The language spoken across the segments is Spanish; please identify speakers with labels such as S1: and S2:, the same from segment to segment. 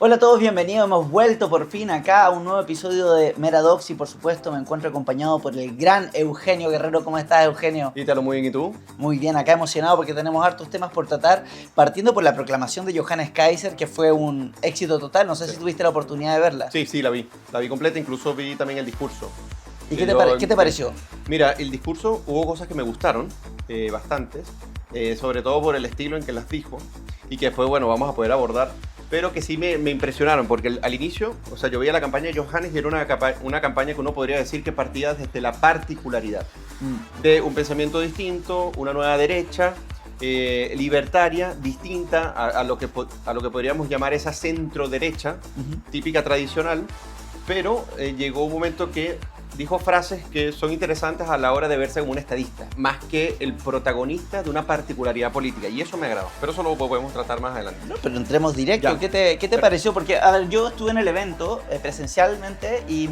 S1: Hola a todos, bienvenidos. Hemos vuelto por fin acá a un nuevo episodio de Meradox y por supuesto me encuentro acompañado por el gran Eugenio Guerrero. ¿Cómo estás, Eugenio?
S2: Ítalo, muy bien, ¿y tú?
S1: Muy bien, acá emocionado porque tenemos hartos temas por tratar, partiendo por la proclamación de Johannes Kaiser, que fue un éxito total. No sé si tuviste la oportunidad de verla.
S2: Sí, la vi completa, incluso vi también el discurso.
S1: ¿Y qué te pareció?
S2: Mira, el discurso hubo cosas que me gustaron, bastantes, sobre todo por el estilo en que las dijo y que después, bueno, vamos a poder abordar, pero que sí me impresionaron, porque al inicio, o sea, yo veía la campaña de Johannes y era una campaña que uno podría decir que partía desde la particularidad de un pensamiento distinto, una nueva derecha, libertaria, distinta a lo que podríamos llamar esa centro derecha, típica tradicional, pero llegó un momento que dijo frases que son interesantes a la hora de verse como un estadista, más que el protagonista de una particularidad política, y eso me agradó, pero eso lo podemos tratar más adelante.
S1: No, pero entremos directo. ¿Qué te pareció? Porque, a ver, yo estuve en el evento presencialmente y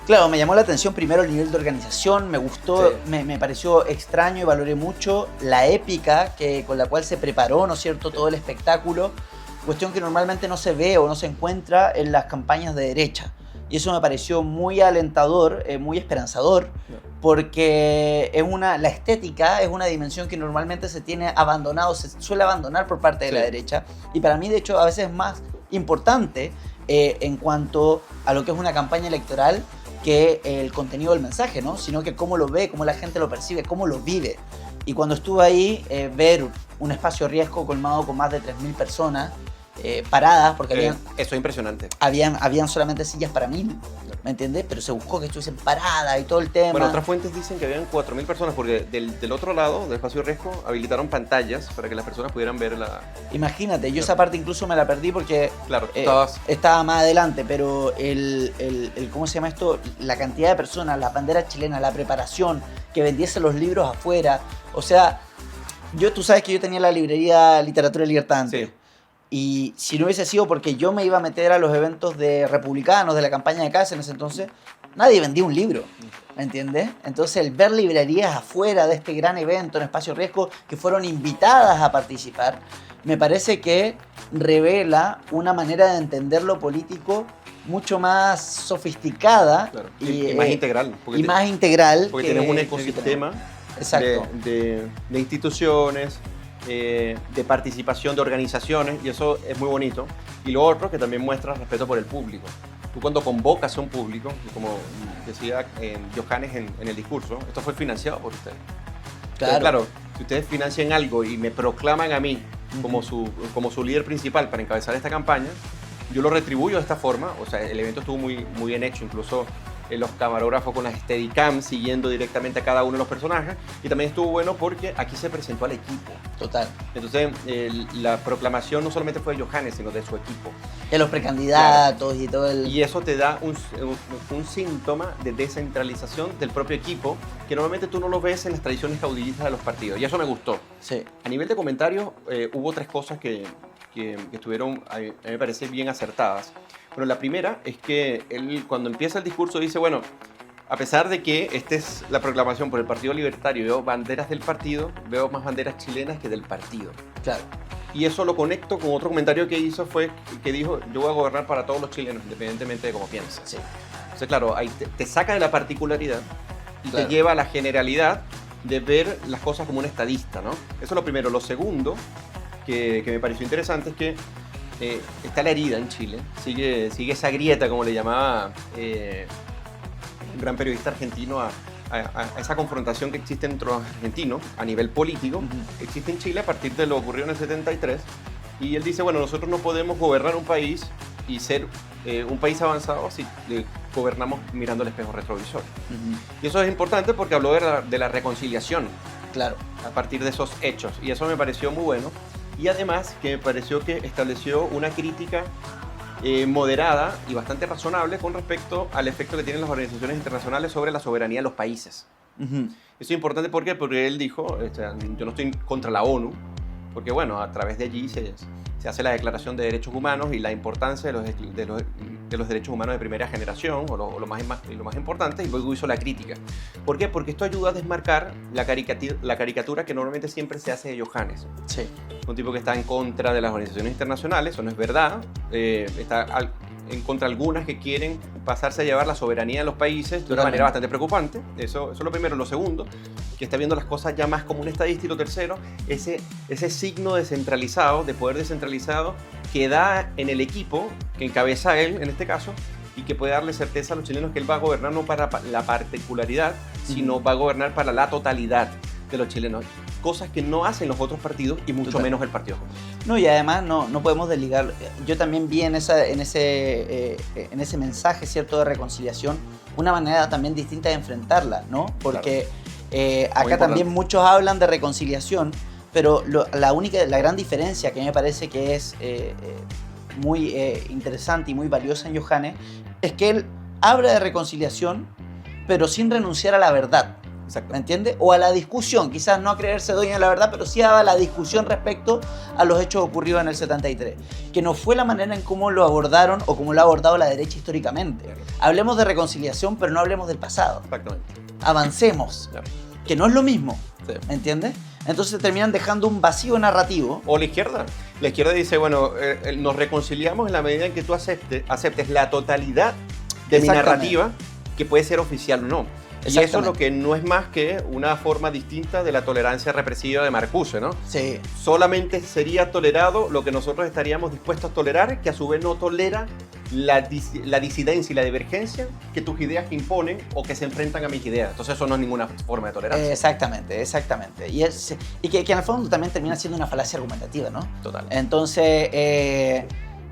S1: Claro, me llamó la atención primero el nivel de organización, me gustó,
S2: Sí.
S1: me pareció extraño y valoré mucho la épica con la cual se preparó, ¿no es cierto?, todo el espectáculo, cuestión que normalmente no se ve o no se encuentra en las campañas de derecha. Y eso me pareció muy alentador, muy esperanzador, porque la estética es una dimensión que normalmente se tiene abandonado, se suele abandonar por parte de la derecha, y para mí de hecho a veces es más importante en cuanto a lo que es una campaña electoral que el contenido del mensaje, ¿no? Sino que cómo lo ve, cómo la gente lo percibe, cómo lo vive. Y cuando estuve ahí, ver un espacio riesgo colmado con más de 3.000 personas paradas, porque
S2: Eso es impresionante.
S1: habían solamente sillas para 1.000, ¿me entiendes? Pero se buscó que estuviesen paradas y todo el tema.
S2: Bueno, otras fuentes dicen que habían 4.000 personas, porque del otro lado, del espacio riesgo, habilitaron pantallas para que las personas pudieran ver la...
S1: Imagínate, yo esa parte incluso me la perdí porque
S2: Claro,
S1: estaba más adelante, pero ¿cómo se llama esto? La cantidad de personas, las banderas chilenas, la preparación, que vendiesen los libros afuera. O sea, tú sabes que yo tenía la librería Literatura y Libertad antes.
S2: Sí.
S1: Y si no hubiese sido porque yo me iba a meter a los eventos de republicanos, de la campaña de Kaiser en ese entonces, nadie vendía un libro, ¿me entiendes? Entonces el ver librerías afuera de este gran evento en Espacio Riesgo que fueron invitadas a participar, me parece que revela una manera de entender lo político mucho más sofisticada,
S2: Claro. Y más integral.
S1: Porque
S2: tienes un ecosistema de instituciones, de participación de organizaciones, y eso es muy bonito. Y lo otro, que también muestra respeto por el público. Tú cuando convocas a un público, como decía Johannes en el discurso, esto fue financiado por ustedes.
S1: Claro.
S2: Entonces, claro, si ustedes financian algo y me proclaman a mí como su líder principal para encabezar esta campaña, yo lo retribuyo de esta forma. O sea, el evento estuvo muy bien hecho, incluso los camarógrafos con las Steadicam siguiendo directamente a cada uno de los personajes, y también estuvo bueno porque aquí se presentó al equipo.
S1: Total.
S2: Entonces, la proclamación no solamente fue de Johannes, sino de su equipo.
S1: De los precandidatos, claro. Y todo el...
S2: Y eso te da un síntoma de descentralización del propio equipo, que normalmente tú no lo ves en las tradiciones caudillistas de los partidos, y eso me gustó.
S1: Sí.
S2: A nivel de comentarios, hubo tres cosas que estuvieron, a mí me parece, bien acertadas. Bueno, la primera es que él, cuando empieza el discurso, dice, bueno, a pesar de que esta es la proclamación por el Partido Libertario, veo banderas del partido, veo más banderas chilenas que del partido.
S1: Claro.
S2: Y eso lo conecto con otro comentario que hizo, que dijo, yo voy a gobernar para todos los chilenos, independientemente de cómo piensen.
S1: Sí.
S2: Entonces, claro, ahí te saca de la particularidad y
S1: claro.
S2: te lleva a la generalidad de ver las cosas como un estadista, ¿no? Eso es lo primero. Lo segundo, que me pareció interesante, es que está la herida en Chile, sigue esa grieta, como le llamaba un gran periodista argentino, a esa confrontación que existe entre los argentinos a nivel político, existe en Chile a partir de lo ocurrido en el 73, y él dice, bueno, nosotros no podemos gobernar un país y ser un país avanzado si gobernamos mirando el espejo retrovisor. Y eso es importante porque habló de la reconciliación,
S1: claro,
S2: a partir de esos hechos, y eso me pareció muy bueno. Y además que me pareció que estableció una crítica moderada y bastante razonable con respecto al efecto que tienen las organizaciones internacionales sobre la soberanía de los países. Eso es importante porque él dijo, yo no estoy contra la ONU, porque bueno, a través de allí se hace la Declaración de Derechos Humanos y la importancia de los derechos humanos de primera generación, o lo más importante, y luego hizo la crítica. ¿Por qué? Porque esto ayuda a desmarcar la caricatura que normalmente siempre se hace de Johannes.
S1: Sí.
S2: Un tipo que está en contra de las organizaciones internacionales, eso no es verdad, está en contra de algunas que quieren pasarse a llevar la soberanía de los países de una manera bastante preocupante. Eso es lo primero. Lo segundo, que está viendo las cosas ya más como un estadista. Y lo tercero, ese signo descentralizado, de poder descentralizado, que da en el equipo, que encabeza él en este caso, y que puede darle certeza a los chilenos que él va a gobernar no para la particularidad, sino va a gobernar para la totalidad de los chilenos. Cosas que no hacen los otros partidos y mucho menos el Partido Comunista.
S1: No, y además no podemos desligar. Yo también vi en ese mensaje, ¿cierto?, de reconciliación, una manera también distinta de enfrentarla, ¿no? Porque acá también muchos hablan de reconciliación, pero la gran diferencia que a mí me parece que es muy interesante y muy valiosa en Johannes es que él habla de reconciliación, pero sin renunciar a la verdad. ¿Me entiendes? O a la discusión, quizás no a creerse dueño de la verdad, pero sí a la discusión respecto a los hechos ocurridos en el 73, que no fue la manera en cómo lo abordaron o cómo lo ha abordado la derecha históricamente. Hablemos de reconciliación, pero no hablemos del pasado.
S2: Exactamente.
S1: Avancemos, que no es lo mismo, ¿me entiendes? Entonces terminan dejando un vacío narrativo.
S2: O la izquierda. La izquierda dice, bueno, nos reconciliamos en la medida en que tú aceptes la totalidad de mi narrativa, que puede ser oficial o no. Y eso es lo que no es más que una forma distinta de la tolerancia represiva de Marcuse, ¿no?
S1: Sí.
S2: Solamente sería tolerado lo que nosotros estaríamos dispuestos a tolerar, que a su vez no tolera la disidencia y la divergencia que tus ideas imponen o que se enfrentan a mis ideas. Entonces eso no es ninguna forma de tolerancia.
S1: Exactamente. Y que en el fondo también termina siendo una falacia argumentativa, ¿no?
S2: Total.
S1: Entonces,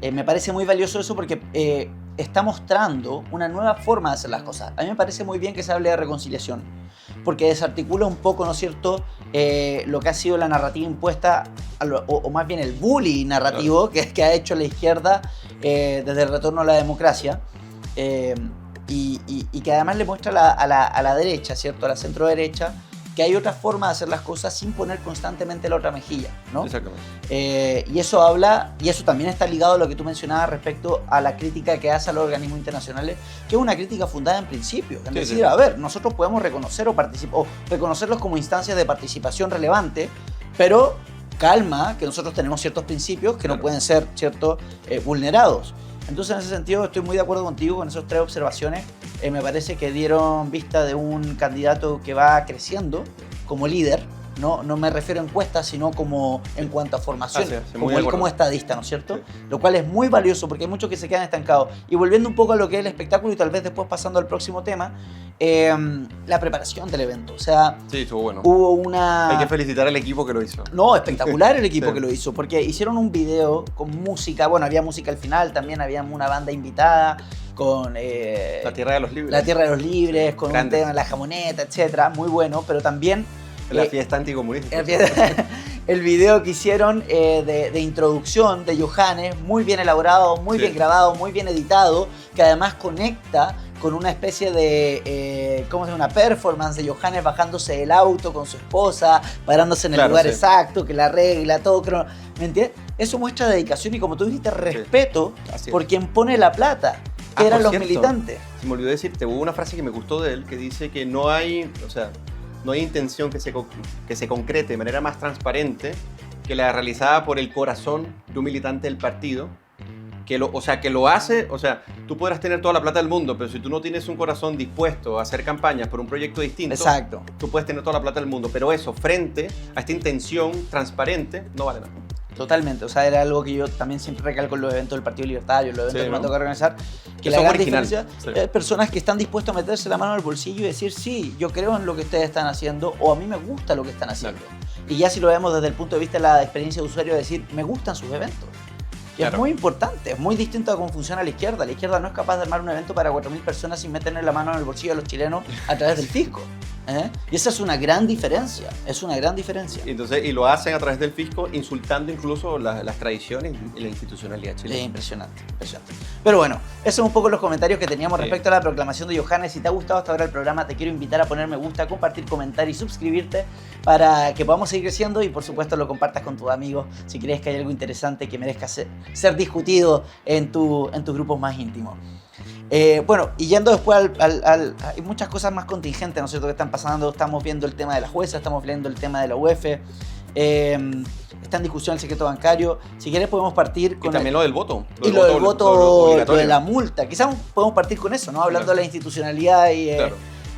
S1: me parece muy valioso eso porque está mostrando una nueva forma de hacer las cosas. A mí me parece muy bien que se hable de reconciliación, porque desarticula un poco, ¿no es cierto?, lo que ha sido la narrativa impuesta, o más bien el bully narrativo que ha hecho la izquierda desde el retorno a la democracia, y que además le muestra a la derecha, ¿cierto?, a la centro derecha, que hay otra forma de hacer las cosas sin poner constantemente la otra mejilla, ¿no?
S2: Exactamente.
S1: Y eso también está ligado a lo que tú mencionabas respecto a la crítica que hace a los organismos internacionales, que es una crítica fundada en principios. Es decir, a ver, nosotros podemos reconocer o reconocerlos como instancias de participación relevante, pero calma, que nosotros tenemos ciertos principios que no pueden ser, ¿cierto?, vulnerados. Entonces, en ese sentido, estoy muy de acuerdo contigo con esas tres observaciones. Me parece que dieron vista de un candidato que va creciendo como líder. No me refiero a encuestas, sino como en cuanto a formación, como él como estadista, ¿no es cierto? Sí. Lo cual es muy valioso porque hay muchos que se quedan estancados. Y volviendo un poco a lo que es el espectáculo y tal vez después pasando al próximo tema, la preparación del evento. O sea,
S2: sí, estuvo bueno.
S1: Hubo una...
S2: Hay que felicitar al equipo que lo hizo.
S1: No, espectacular el equipo que lo hizo, porque hicieron un video con música, bueno, había música al final, también había una banda invitada, con
S2: La Tierra de los Libres.
S1: La Tierra de los Libres, con un tema, La Jamoneta, etcétera, muy bueno, pero también...
S2: La fiesta anticomunista.
S1: El video que hicieron de introducción de Johannes, muy bien elaborado, muy bien grabado, muy bien editado, que además conecta con una especie de, ¿cómo se llama? Una performance de Johannes bajándose del auto con su esposa, parándose en el lugar exacto, que la arregla, todo. ¿Me entiendes? Eso muestra dedicación y, como tú dijiste, respeto por quien pone la plata, que eran los militantes.
S2: Se me olvidó decirte, hubo una frase que me gustó de él que dice que no hay intención que se concrete de manera más transparente que la realizada por el corazón de un militante del partido, que lo hace, tú podrás tener toda la plata del mundo, pero si tú no tienes un corazón dispuesto a hacer campañas por un proyecto distinto, tú puedes tener toda la plata del mundo, pero eso, frente a esta intención transparente, no vale nada.
S1: Totalmente, era algo que yo también siempre recalco en los eventos del Partido Libertario, los eventos que me toca organizar, que la gran diferencia es personas que están dispuestas a meterse la mano al bolsillo y decir, sí, yo creo en lo que ustedes están haciendo, o a mí me gusta lo que están haciendo. Y ya si lo vemos desde el punto de vista de la experiencia de usuario, decir, me gustan sus eventos. Y es muy importante, es muy distinto a cómo funciona la izquierda. La izquierda no es capaz de armar un evento para 4.000 personas sin meterle la mano en el bolsillo a los chilenos a través del fisco. Y esa es una gran diferencia,
S2: Entonces, y lo hacen a través del fisco, insultando incluso las tradiciones y la institucionalidad
S1: Es
S2: chilena.
S1: impresionante. Pero bueno, esos son un poco los comentarios que teníamos respecto a la proclamación de Johannes. Si te ha gustado hasta ahora el programa, te quiero invitar a poner me gusta, compartir, comentar y suscribirte para que podamos seguir creciendo y por supuesto lo compartas con tus amigos si crees que hay algo interesante que merezca ser discutido en tus grupos más íntimos. Bueno, y yendo después hay muchas cosas más contingentes, ¿no es cierto?, que están pasando. Estamos viendo el tema de la jueza, estamos viendo el tema de la UEF, está en discusión el secreto bancario. Si quieres podemos partir con...
S2: Y también lo del voto.
S1: Lo del voto,
S2: obligatorio.
S1: lo de la multa. Quizás podemos partir con eso, ¿no? Hablando de la institucionalidad
S2: Claro.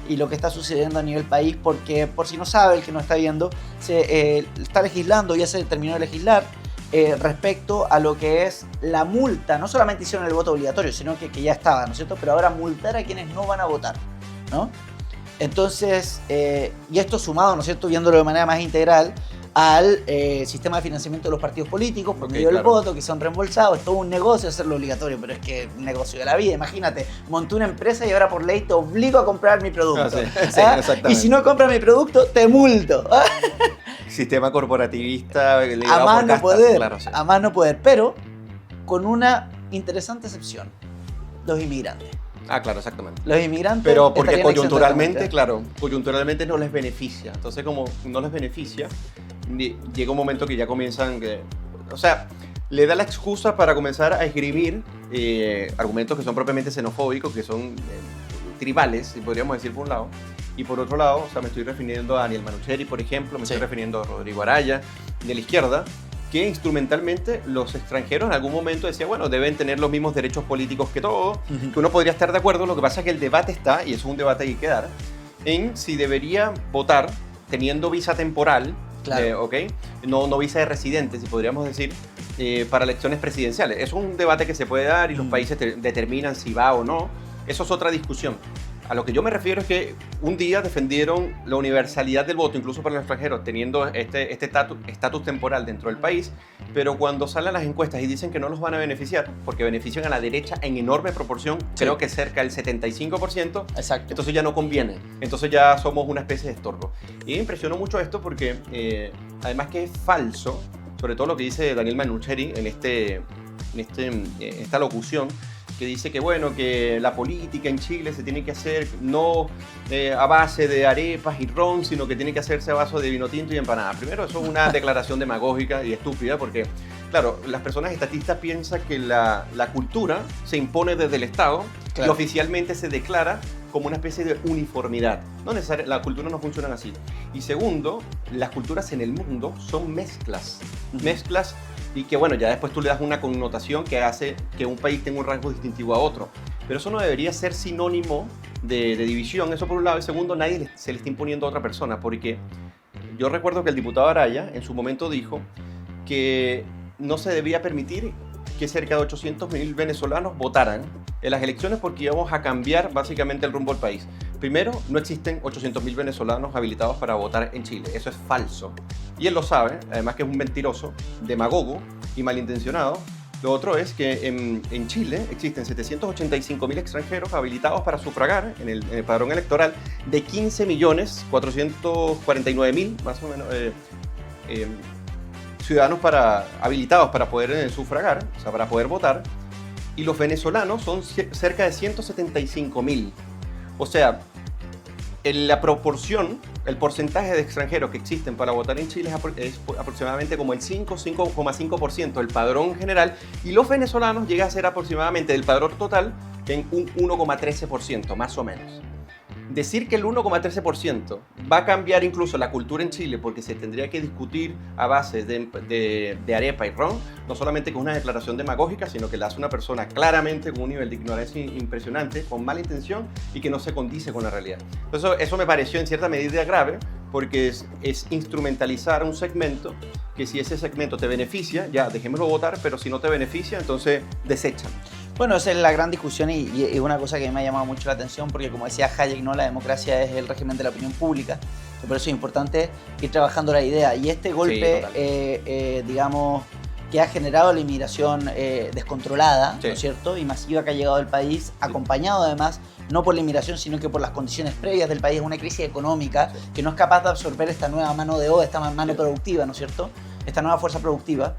S1: y lo que está sucediendo a nivel país, porque por si no sabe, el que no está viendo, se está legislando, ya se terminó de legislar, respecto a lo que es la multa. No solamente hicieron el voto obligatorio, sino que ya estaba, ¿no es cierto? Pero ahora multar a quienes no van a votar, ¿no? Entonces, y esto sumado, ¿no es cierto?, viéndolo de manera más integral al sistema de financiamiento de los partidos políticos por medio del voto, que son reembolsados. Es todo un negocio hacerlo obligatorio, pero es que es un negocio de la vida. Imagínate, monté una empresa y ahora por ley te obligo a comprar mi producto.
S2: Sí, exactamente.
S1: Y si no compras mi producto, te multo.
S2: Sistema corporativista
S1: A más no poder,
S2: claro, sí.
S1: a más no poder, pero con una interesante excepción: los inmigrantes.
S2: Claro, exactamente.
S1: Los inmigrantes.
S2: Pero porque
S1: estarían
S2: coyunturalmente,
S1: exentos
S2: claro, coyunturalmente no les beneficia. Entonces, como no les beneficia, llega un momento que ya comienzan, o sea, le da la excusa para comenzar a esgrimir argumentos que son propiamente xenofóbicos, que son tribales, si podríamos decir por un lado. Y por otro lado, o sea, me estoy refiriendo a Daniel Manucheri, por ejemplo, me estoy refiriendo a Rodrigo Araya, de la izquierda, que instrumentalmente los extranjeros en algún momento decían, bueno, deben tener los mismos derechos políticos que todos, que uno podría estar de acuerdo. Lo que pasa es que el debate está, y eso es un debate que hay que dar, en si debería votar teniendo visa temporal,
S1: Claro.
S2: ¿ok? No visa de residente, si podríamos decir, para elecciones presidenciales. Eso es un debate que se puede dar y los países determinan si va o no. Eso es otra discusión. A lo que yo me refiero es que un día defendieron la universalidad del voto, incluso para los extranjeros, teniendo este estatus temporal dentro del país, pero cuando salen las encuestas y dicen que no los van a beneficiar, porque benefician a la derecha en enorme proporción, creo que cerca del 75%,
S1: Exacto.
S2: entonces ya no conviene, entonces ya somos una especie de estorbo. Y me impresionó mucho esto porque, además que es falso, sobre todo lo que dice Daniel Manucheri en esta locución, que dice que bueno, que la política en Chile se tiene que hacer no a base de arepas y ron, sino que tiene que hacerse a base de vino tinto y empanadas. Primero, eso es una declaración demagógica y estúpida porque, claro, las personas estatistas piensan que la cultura se impone desde el Estado y oficialmente se declara como una especie de uniformidad. No necesariamente, la cultura no funciona así. Y segundo, las culturas en el mundo son mezclas. Mezclas y que bueno, ya después tú le das una connotación que hace que un país tenga un rasgo distintivo a otro. Pero eso no debería ser sinónimo de división, eso por un lado. Y segundo, nadie se le está imponiendo a otra persona, porque yo recuerdo que el diputado Araya en su momento dijo que no se debía permitir que cerca de 800.000 venezolanos votaran en las elecciones porque íbamos a cambiar básicamente el rumbo del país. Primero, no existen 800.000 venezolanos habilitados para votar en Chile. Eso es falso. Y él lo sabe, además que es un mentiroso, demagogo y malintencionado. Lo otro es que en Chile existen 785.000 extranjeros habilitados para sufragar en el padrón electoral de 15.449.000, más o menos, ciudadanos habilitados para poder sufragar, o sea, para poder votar. Y los venezolanos son cerca de 175.000. O sea, la proporción, el porcentaje de extranjeros que existen para votar en Chile es aproximadamente como el 5,5% del padrón general, y los venezolanos llega a ser aproximadamente del padrón total en un 1,13%, más o menos. Decir que el 1,13% va a cambiar incluso la cultura en Chile porque se tendría que discutir a base de arepa y ron, no solamente con una declaración demagógica, sino que la hace una persona claramente con un nivel de ignorancia impresionante, con mala intención y que no se condice con la realidad. Entonces, eso me pareció en cierta medida grave porque es instrumentalizar un segmento que si ese segmento te beneficia, ya dejémoslo votar, pero si no te beneficia, entonces desechan.
S1: Bueno, esa es la gran discusión y una cosa que me ha llamado mucho la atención porque, como decía Hayek, ¿no?, la democracia es el régimen de la opinión pública. Por eso es importante ir trabajando la idea. Y este golpe, digamos, que ha generado la inmigración descontrolada,
S2: Sí.
S1: ¿no es cierto? Y masiva que ha llegado al país, acompañado además, no por la inmigración, sino que por las condiciones previas del país, una crisis económica que no es capaz de absorber esta nueva mano de obra, esta mano productiva, ¿no es cierto? Esta nueva fuerza productiva,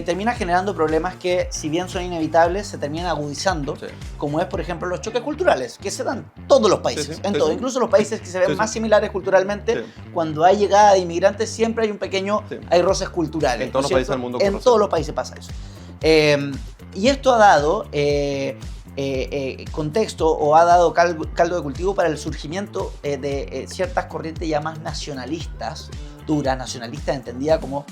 S1: termina generando problemas que, si bien son inevitables, se terminan agudizando,
S2: Sí.
S1: como es, por ejemplo, los choques culturales, que se dan en todos los países,
S2: Sí,
S1: en
S2: sí,
S1: todo,
S2: sí.
S1: incluso los países que se ven
S2: Sí, sí.
S1: más similares culturalmente,
S2: Sí.
S1: cuando hay llegada de inmigrantes siempre hay un pequeño,
S2: Sí.
S1: hay roces culturales.
S2: En todos
S1: ¿no es
S2: los países
S1: cierto?
S2: del mundo
S1: En
S2: ocurre
S1: todos
S2: eso.
S1: los países pasa eso. Y esto ha dado contexto o ha dado caldo de cultivo para el surgimiento de ciertas corrientes ya más nacionalistas, duras, nacionalistas entendida como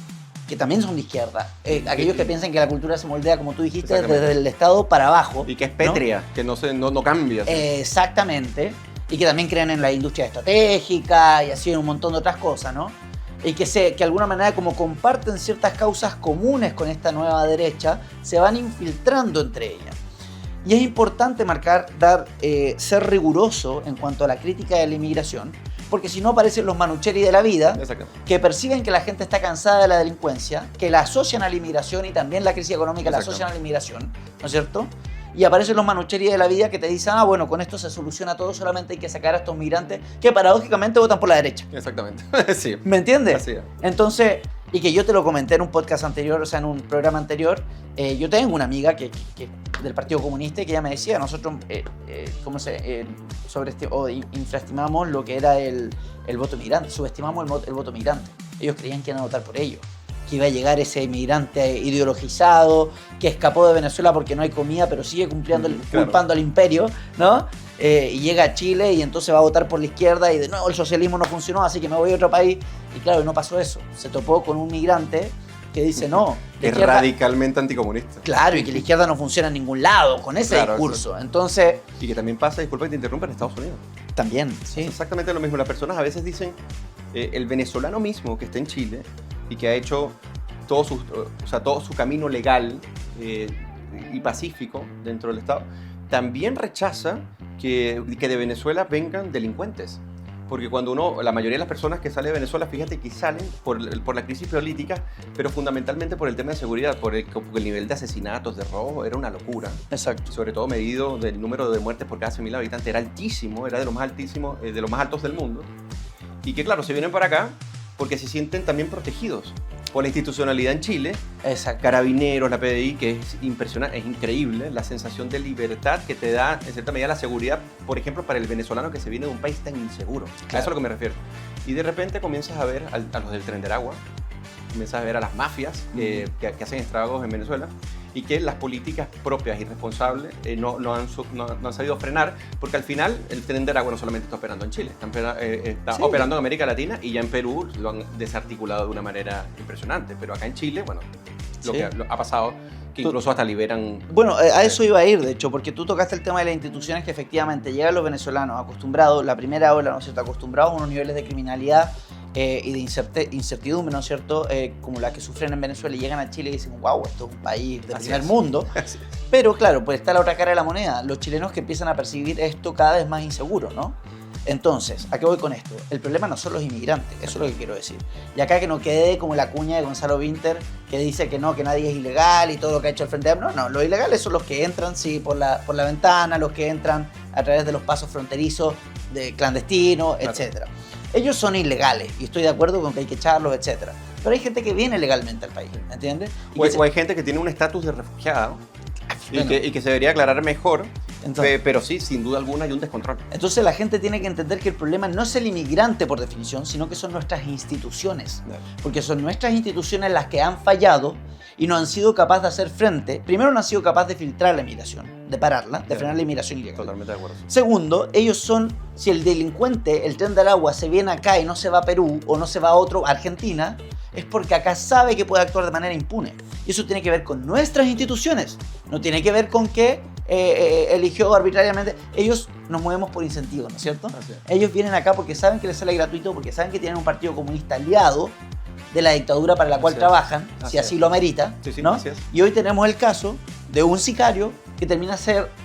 S1: que también son de izquierda. Aquellos que piensan que la cultura se moldea, como tú dijiste,
S2: Exactamente.
S1: desde el Estado para abajo.
S2: Y que es
S1: ¿no?
S2: pétrea, que no cambia. ¿sí?
S1: Exactamente. Y que también creen en la industria estratégica y así en un montón de otras cosas, ¿no? Y que de alguna manera, como comparten ciertas causas comunes con esta nueva derecha, se van infiltrando entre ellas. Y es importante ser riguroso en cuanto a la crítica de la inmigración, porque si no aparecen los Manucheri de la vida,
S2: Exacto.
S1: que perciben que la gente está cansada de la delincuencia, que la asocian a la inmigración y también la crisis económica la
S2: Exacto.
S1: asocian a la inmigración, ¿no es cierto? Y aparecen los Manucheri de la vida que te dicen, bueno, con esto se soluciona todo, solamente hay que sacar a estos migrantes que paradójicamente votan por la derecha.
S2: Exactamente. Sí.
S1: ¿Me entiendes?
S2: Así es.
S1: Entonces, y que yo te lo comenté en un podcast anterior, o sea, en un programa anterior, yo tengo una amiga que del Partido Comunista y que ella me decía, nosotros infraestimamos lo que era el voto migrante, subestimamos el voto migrante. Ellos creían que iban a votar por ellos, que iba a llegar ese inmigrante ideologizado, que escapó de Venezuela porque no hay comida, pero sigue
S2: Claro.
S1: culpando al imperio, ¿no? Y llega a Chile y entonces va a votar por la izquierda y de nuevo el socialismo no funcionó, así que me voy a otro país. Y claro, no pasó eso. Se topó con un migrante que dice, no, la
S2: Es
S1: izquierda...
S2: radicalmente anticomunista.
S1: Claro, y que la izquierda no funciona en ningún lado con ese
S2: Claro,
S1: discurso.
S2: exacto.
S1: Entonces,
S2: Y que también pasa, disculpa que te interrumpa, en Estados Unidos.
S1: también, sí.
S2: Es exactamente lo mismo. Las personas a veces dicen, el venezolano mismo que está en Chile y que ha hecho todo su camino legal y pacífico dentro del Estado, también rechaza que de Venezuela vengan delincuentes. Porque cuando la mayoría de las personas que salen de Venezuela, fíjate que salen por la crisis política, pero fundamentalmente por el tema de seguridad, porque el nivel de asesinatos, de robo, era una locura.
S1: Exacto.
S2: Sobre todo medido del número de muertes por cada 100.000 habitantes, era altísimo, era de los más altísimos, de los más altos del mundo. Y que claro, se vienen para acá porque se sienten también protegidos por la institucionalidad en Chile,
S1: Exacto.
S2: Carabineros, la PDI, que es impresionante, es increíble la sensación de libertad que te da en cierta medida la seguridad, por ejemplo, para el venezolano que se viene de un país tan inseguro. A eso es a lo que me refiero. Y de repente comienzas a ver a los del Tren de Aragua, comienzas a ver a las mafias que hacen estragos en Venezuela y que las políticas propias y responsables no han sabido frenar, porque al final el Tren de Aragua no solamente está operando en Chile, está
S1: Sí.
S2: operando en América Latina y ya en Perú lo han desarticulado de una manera impresionante, pero acá en Chile, bueno, lo
S1: Sí.
S2: que ha pasado, que incluso hasta liberan...
S1: Bueno, a eso iba a ir, de hecho, porque tú tocaste el tema de las instituciones que efectivamente llegan los venezolanos acostumbrados, la primera ola, ¿no es cierto?, acostumbrados a unos niveles de criminalidad y de incertidumbre, ¿no es cierto?, como la que sufren en Venezuela y llegan a Chile y dicen, wow, esto es un país de
S2: Así
S1: primer
S2: es.
S1: mundo.
S2: Así es.
S1: Pero claro, pues está la otra cara de la moneda, los chilenos que empiezan a percibir esto cada vez más inseguro, ¿no? Entonces, ¿a qué voy con esto? El problema no son los inmigrantes, eso es lo que quiero decir. Y acá que no quede como la cuña de Gonzalo Winter, que dice que no, que nadie es ilegal y todo lo que ha hecho el Frente Amplio. No, los ilegales son los que entran, sí, por la ventana, los que entran a través de los pasos fronterizos de clandestinos,
S2: Claro.
S1: etc. Ellos son ilegales y estoy de acuerdo con que hay que echarlos, etc. Pero hay gente que viene legalmente al país, ¿me entiendes? Y que
S2: O hay gente que tiene un estatus de refugiado
S1: Bueno.
S2: y que se debería aclarar mejor,
S1: Entonces-
S2: pero sí, sin duda alguna hay un descontrol.
S1: Entonces la gente tiene que entender que el problema no es el inmigrante por definición, sino que son nuestras instituciones. Porque son nuestras instituciones las que han fallado y no han sido capaces de hacer frente. Primero, no han sido capaces de filtrar la inmigración, de pararla, de frenar la inmigración ilegal.
S2: Totalmente de acuerdo.
S1: Segundo, ellos son, si el delincuente, el Tren del Agua, se viene acá y no se va a Perú o no se va a Argentina, es porque acá sabe que puede actuar de manera impune. Y eso tiene que ver con nuestras instituciones, no tiene que ver con que eligió arbitrariamente. Ellos nos movemos por incentivos, ¿no es cierto?
S2: Así es.
S1: Ellos vienen acá porque saben que les sale gratuito, porque saben que tienen un partido comunista aliado de la dictadura para la cual
S2: Así es.
S1: trabajan, si
S2: Así
S1: así
S2: es.
S1: lo amerita,
S2: Sí, sí,
S1: ¿no?
S2: así es.
S1: Y hoy tenemos el caso de un sicario que termina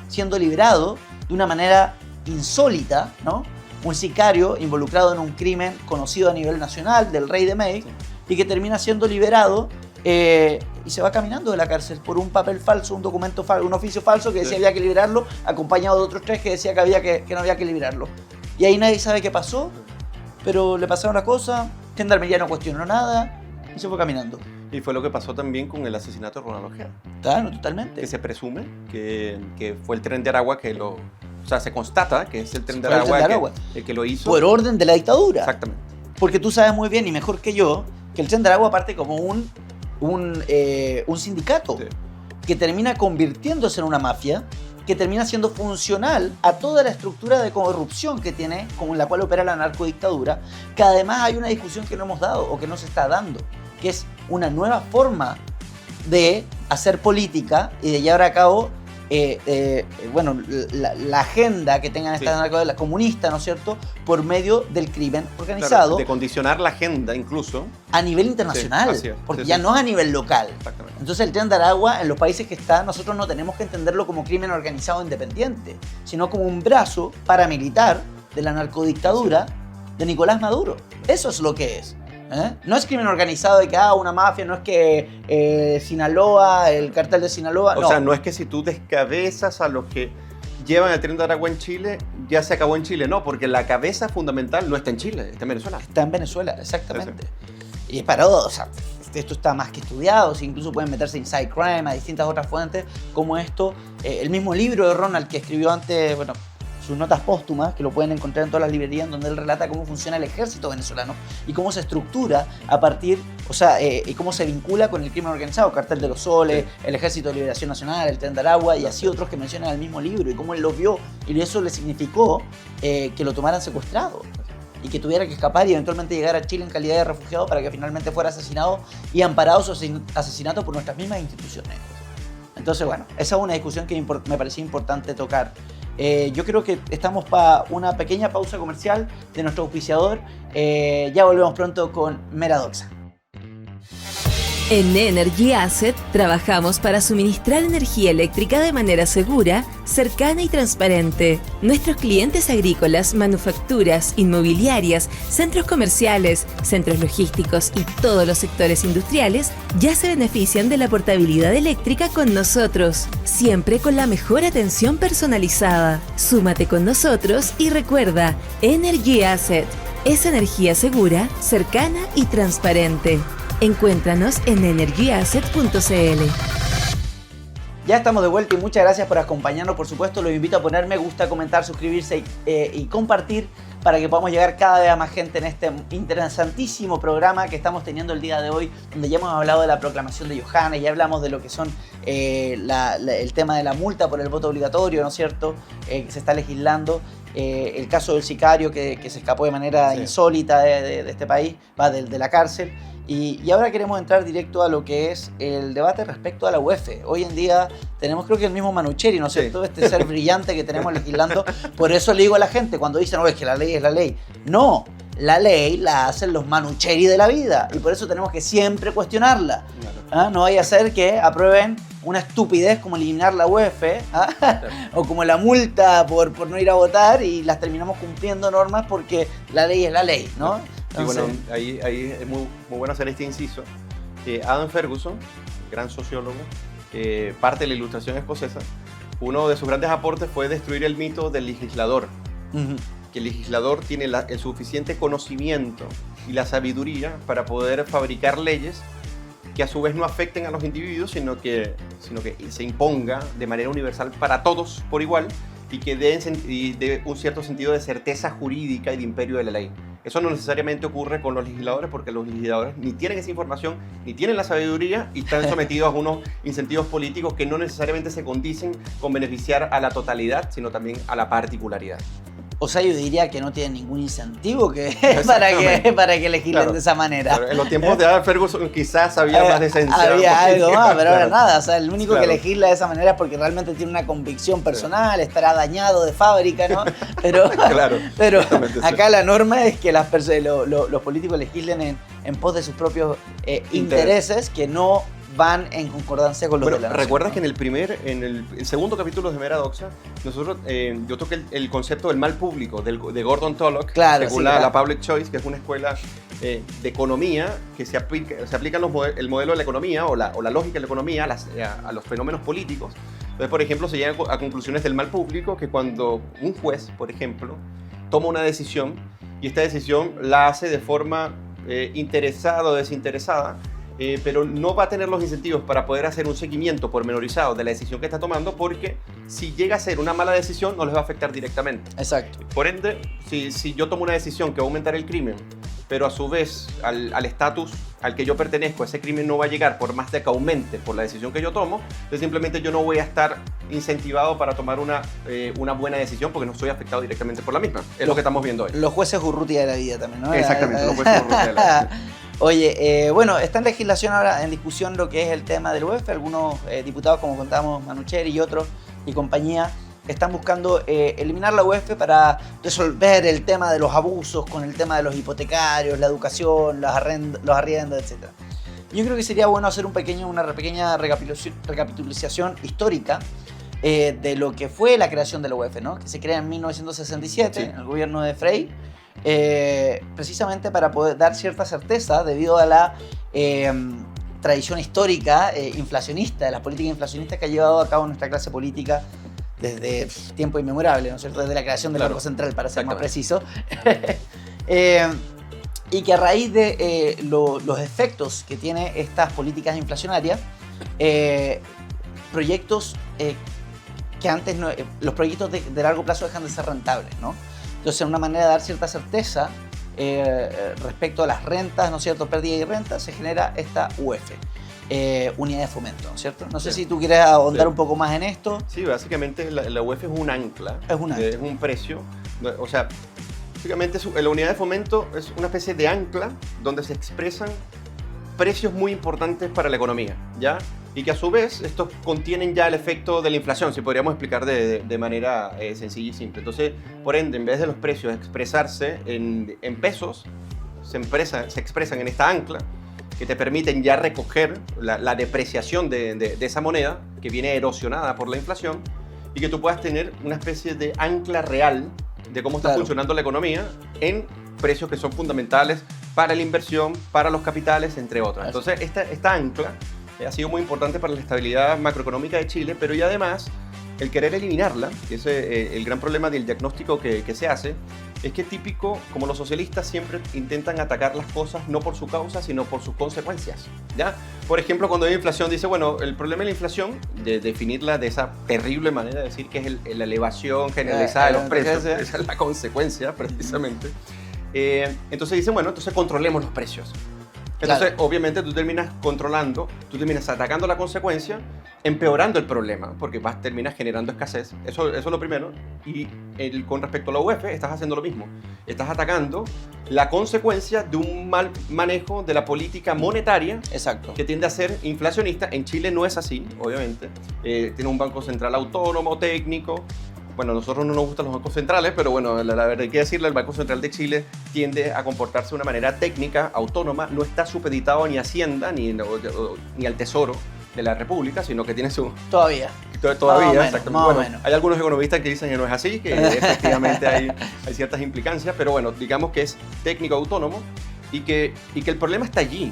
S1: siendo liberado de una manera insólita, ¿no? Un sicario involucrado en un crimen conocido a nivel nacional del Rey de May,
S2: Sí.
S1: y que termina siendo liberado y se va caminando de la cárcel por un papel falso, un documento falso, un oficio falso que decía que había que liberarlo, acompañado de otros 3 que decía que no había que liberarlo. Y ahí nadie sabe qué pasó, pero le pasaron las cosas, Gendarmería no cuestionó nada y se fue caminando.
S2: Y fue lo que pasó también con el asesinato de Ronald Ojeda.
S1: Claro, totalmente.
S2: Que se presume que fue el Tren de Aragua que lo... O sea, se constata que es el Tren de Aragua el que lo hizo.
S1: Por orden de la dictadura.
S2: Exactamente.
S1: Porque tú sabes muy bien, y mejor que yo, que el Tren de Aragua parte como un sindicato, sí, que termina convirtiéndose en una mafia, que termina siendo funcional a toda la estructura de corrupción que tiene, con la cual opera la narcodictadura, que además hay una discusión que no hemos dado o que no se está dando, que es una nueva forma de hacer política y de llevar a cabo la agenda que tengan esta narcodictadura comunista, ¿no es cierto?, por medio del crimen organizado.
S2: Claro, de condicionar la agenda incluso.
S1: A nivel internacional, sí, porque ya no es a nivel local.
S2: Exactamente.
S1: Entonces el Tren de Aragua, en los países que está, nosotros no tenemos que entenderlo como crimen organizado independiente, sino como un brazo paramilitar de la narcodictadura de Nicolás Maduro. Eso es lo que es. No es crimen organizado de que una mafia, no es que Sinaloa, el cartel de Sinaloa.
S2: O sea, no es que si tú descabezas a los que llevan el Tren de Aragua en Chile, ya se acabó en Chile. No, porque la cabeza fundamental no está en Chile, está en Venezuela.
S1: Está en Venezuela, exactamente. Sí. Y para, o sea, esto está más que estudiado, incluso pueden meterse en Inside Crime, a distintas otras fuentes, como esto. El mismo libro de Ronald que escribió antes, sus notas póstumas, que lo pueden encontrar en todas las librerías, en donde él relata cómo funciona el ejército venezolano y cómo se estructura a partir, y cómo se vincula con el crimen organizado, Cartel de los Soles, sí, el Ejército de Liberación Nacional, el Tren de Aragua y así otros que mencionan en el mismo libro, y cómo él lo vio, y eso le significó que lo tomaran secuestrado y que tuviera que escapar y eventualmente llegar a Chile en calidad de refugiado para que finalmente fuera asesinado y amparado su asesinato por nuestras mismas instituciones. Entonces, esa es una discusión que me parecía importante tocar. Yo creo que estamos para una pequeña pausa comercial de nuestro auspiciador. Ya volvemos pronto con Meradoxa.
S3: En Energy Asset trabajamos para suministrar energía eléctrica de manera segura, cercana y transparente. Nuestros clientes agrícolas, manufacturas, inmobiliarias, centros comerciales, centros logísticos y todos los sectores industriales ya se benefician de la portabilidad eléctrica con nosotros, siempre con la mejor atención personalizada. Súmate con nosotros y recuerda, Energy Asset es energía segura, cercana y transparente. Encuéntranos en energyasset.cl.
S1: Ya estamos de vuelta y muchas gracias por acompañarnos. Por supuesto, los invito a poner me gusta, comentar, suscribirse y compartir para que podamos llegar cada vez a más gente en este interesantísimo programa que estamos teniendo el día de hoy, donde ya hemos hablado de la proclamación de Johannes, ya hablamos de lo que son el tema de la multa por el voto obligatorio, ¿no es cierto?, que se está legislando. El caso del sicario que se escapó de manera insólita de este país, de la cárcel. Y ahora queremos entrar directo a lo que es el debate respecto a la UEF. Hoy en día tenemos, creo que el mismo Manucheri, ¿no es cierto? Este ser brillante que tenemos legislando. Por eso le digo a la gente cuando dicen, no, es que la ley es la ley. No, la ley la hacen los Manucheri de la vida. Y por eso tenemos que siempre cuestionarla. No vaya a ser que aprueben una estupidez como eliminar la UEF, o como la multa por no ir a votar y las terminamos cumpliendo normas porque la ley es la ley, ¿no?
S2: Entonces, y ahí es muy bueno hacer este inciso. Adam Ferguson, gran sociólogo, parte de la Ilustración escocesa, uno de sus grandes aportes fue destruir el mito del legislador. Que el legislador tiene el suficiente conocimiento y la sabiduría para poder fabricar leyes que a su vez no afecten a los individuos, sino que se imponga de manera universal para todos por igual y que dé un cierto sentido de certeza jurídica y de imperio de la ley. Eso no necesariamente ocurre con los legisladores porque los legisladores ni tienen esa información, ni tienen la sabiduría y están sometidos a unos incentivos políticos que no necesariamente se condicen con beneficiar a la totalidad, sino también a la particularidad.
S1: O sea, yo diría que no tienen ningún incentivo para que legislen de esa manera.
S2: Claro, en los tiempos de Adam Ferguson quizás había más decencia.
S1: Había algo más, pero ahora nada. O sea, el único que legisla de esa manera es porque realmente tiene una convicción personal, estará dañado de fábrica, ¿no? Pero, pero acá la norma es que los políticos legislen en pos de sus propios intereses que no van en concordancia con los de la nación.
S2: ¿Recuerdas que en el segundo capítulo de Meradoxa, yo toqué el concepto del mal público, de Gordon Tullock, según la Public Choice, que es una escuela de economía que se aplican el modelo de la economía o la lógica de la economía a los fenómenos políticos. Entonces, por ejemplo, se llega a conclusiones del mal público que cuando un juez, por ejemplo, toma una decisión y esta decisión la hace de forma interesada o desinteresada, pero no va a tener los incentivos para poder hacer un seguimiento pormenorizado de la decisión que está tomando, porque si llega a ser una mala decisión no les va a afectar directamente.
S1: Exacto.
S2: Por ende, si yo tomo una decisión que va a aumentar el crimen, pero a su vez al estatus al que yo pertenezco, ese crimen no va a llegar por más de que aumente por la decisión que yo tomo, entonces simplemente yo no voy a estar incentivado para tomar una buena decisión porque no estoy afectado directamente por la misma. Es lo que estamos viendo hoy.
S1: Los jueces Urrutia de la vida también, ¿no?
S2: Exactamente, los jueces Urrutia de la vida.
S1: Oye, bueno, está en legislación ahora, en discusión lo que es el tema del UEF. Algunos diputados, como contábamos, Manucheri y otros, y compañía, están buscando eliminar la UEF para resolver el tema de los abusos con el tema de los hipotecarios, la educación, los arriendos, etc. Yo creo que sería bueno hacer una pequeña recapitulación histórica de lo que fue la creación de la UEF, ¿no? Que se crea en 1967, sí, en el gobierno de Frei, precisamente para poder dar cierta certeza debido a la tradición histórica inflacionista, de las políticas inflacionistas que ha llevado a cabo nuestra clase política desde tiempo inmemorable, ¿no es cierto? Desde la creación del Banco Central, para ser más preciso. Y que a raíz de los efectos que tiene estas políticas inflacionarias, proyectos que antes los proyectos de largo plazo dejan de ser rentables, ¿no? Entonces, una manera de dar cierta certeza respecto a las rentas, ¿no es cierto?, pérdida y renta, se genera esta UEF. Unidad de fomento, ¿no es cierto? No sé si tú quieres ahondar un poco más en esto.
S2: Sí, básicamente la UEF es un ancla, es un precio, o sea, básicamente la unidad de fomento es una especie de ancla donde se expresan precios muy importantes para la economía, ¿ya? Y que a su vez estos contienen ya el efecto de la inflación, si podríamos explicar de manera sencilla y simple. Entonces, por ende, en vez de los precios expresarse en pesos, se expresan en esta ancla, que te permiten ya recoger la depreciación de esa moneda que viene erosionada por la inflación, y que tú puedas tener una especie de ancla real de cómo está funcionando la economía en precios que son fundamentales para la inversión, para los capitales, entre otros. Entonces, esta ancla ha sido muy importante para la estabilidad macroeconómica de Chile, pero y además el querer eliminarla, que es el gran problema del diagnóstico que se hace, es que típico, como los socialistas siempre intentan atacar las cosas no por su causa, sino por sus consecuencias, ¿ya? Por ejemplo, cuando hay inflación, dice, bueno, el problema de la inflación, de definirla de esa terrible manera de decir que es la elevación generalizada de los precios, esa es la consecuencia, precisamente. Entonces dicen, bueno, entonces controlemos los precios. Entonces, obviamente, tú terminas controlando, tú terminas atacando la consecuencia, empeorando el problema, porque terminas generando escasez. Eso es lo primero. Y con respecto a la UEF, estás haciendo lo mismo. Estás atacando la consecuencia de un mal manejo de la política monetaria, que tiende a ser inflacionista. En Chile no es así, obviamente. Tiene un banco central autónomo, técnico. Bueno, a nosotros no nos gustan los bancos centrales, pero bueno, la verdad hay que decirle, el Banco Central de Chile tiende a comportarse de una manera técnica, autónoma, no está supeditado ni a Hacienda ni al Tesoro de la República, sino que tiene su...
S1: Todavía,
S2: exactamente. Bueno, hay algunos economistas que dicen que no es así, que efectivamente hay ciertas implicancias, pero bueno, digamos que es técnico autónomo y que el problema está allí,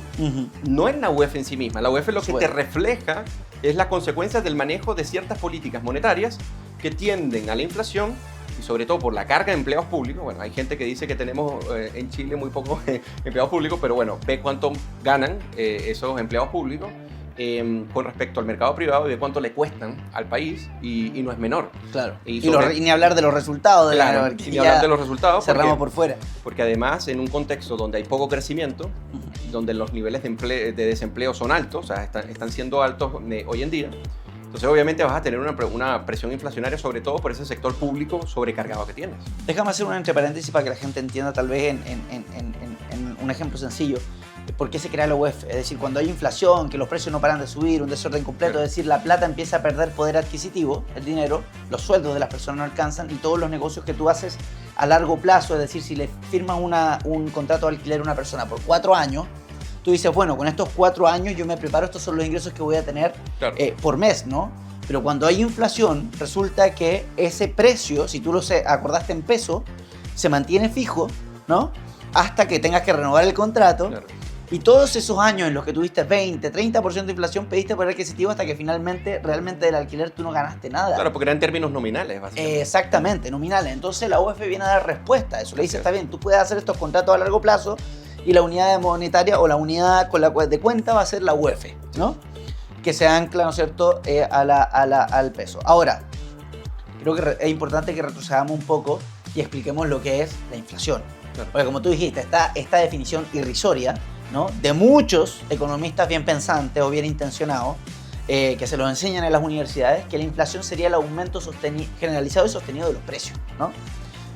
S2: no en la UEF en sí misma. La UEF lo que te refleja es las consecuencias del manejo de ciertas políticas monetarias que tienden a la inflación, y sobre todo por la carga de empleados públicos. Bueno, hay gente que dice que tenemos en Chile muy pocos empleados públicos, pero bueno, ve cuánto ganan esos empleados públicos con respecto al mercado privado y de cuánto le cuestan al país, y no es menor.
S1: Claro. Y ni hablar de los resultados.
S2: Ni hablar de los resultados.
S1: Cerramos por fuera.
S2: Porque además, en un contexto donde hay poco crecimiento, donde los niveles de desempleo son altos, o sea, están siendo altos hoy en día, entonces obviamente vas a tener una presión inflacionaria, sobre todo por ese sector público sobrecargado que tienes.
S1: Déjame hacer un entre paréntesis para que la gente entienda, tal vez en un ejemplo sencillo, por qué se crea la UEF. Es decir, cuando hay inflación, que los precios no paran de subir, un desorden completo, es decir, la plata empieza a perder poder adquisitivo, el dinero, los sueldos de las personas no alcanzan, y todos los negocios que tú haces a largo plazo, es decir, si le firmas un contrato de alquiler a una persona por 4 años, tú dices, bueno, con estos 4 años yo me preparo, estos son los ingresos que voy a tener por mes, ¿no? Pero cuando hay inflación, resulta que ese precio, si tú lo acordaste en peso, se mantiene fijo, ¿no? hasta que tengas que renovar el contrato.
S2: Claro.
S1: Y todos esos años en los que tuviste 20, 30% de inflación, pediste poder adquisitivo hasta que finalmente, realmente del alquiler tú no ganaste nada.
S2: Claro, porque eran términos nominales, básicamente.
S1: Exactamente, nominales. Entonces la UEF viene a dar respuesta a eso. Le dice, está bien, tú puedes hacer estos contratos a largo plazo y la unidad monetaria o la unidad con la de cuenta va a ser la UEF, ¿no? Que se ancla, ¿no es cierto?, al peso. Ahora, creo que es importante que retrocedamos un poco y expliquemos lo que es la inflación.
S2: Claro.
S1: Porque como tú dijiste, esta definición irrisoria, ¿no?, de muchos economistas bien pensantes o bien intencionados, que se los enseñan en las universidades, que la inflación sería el aumento generalizado y sostenido de los precios, ¿no?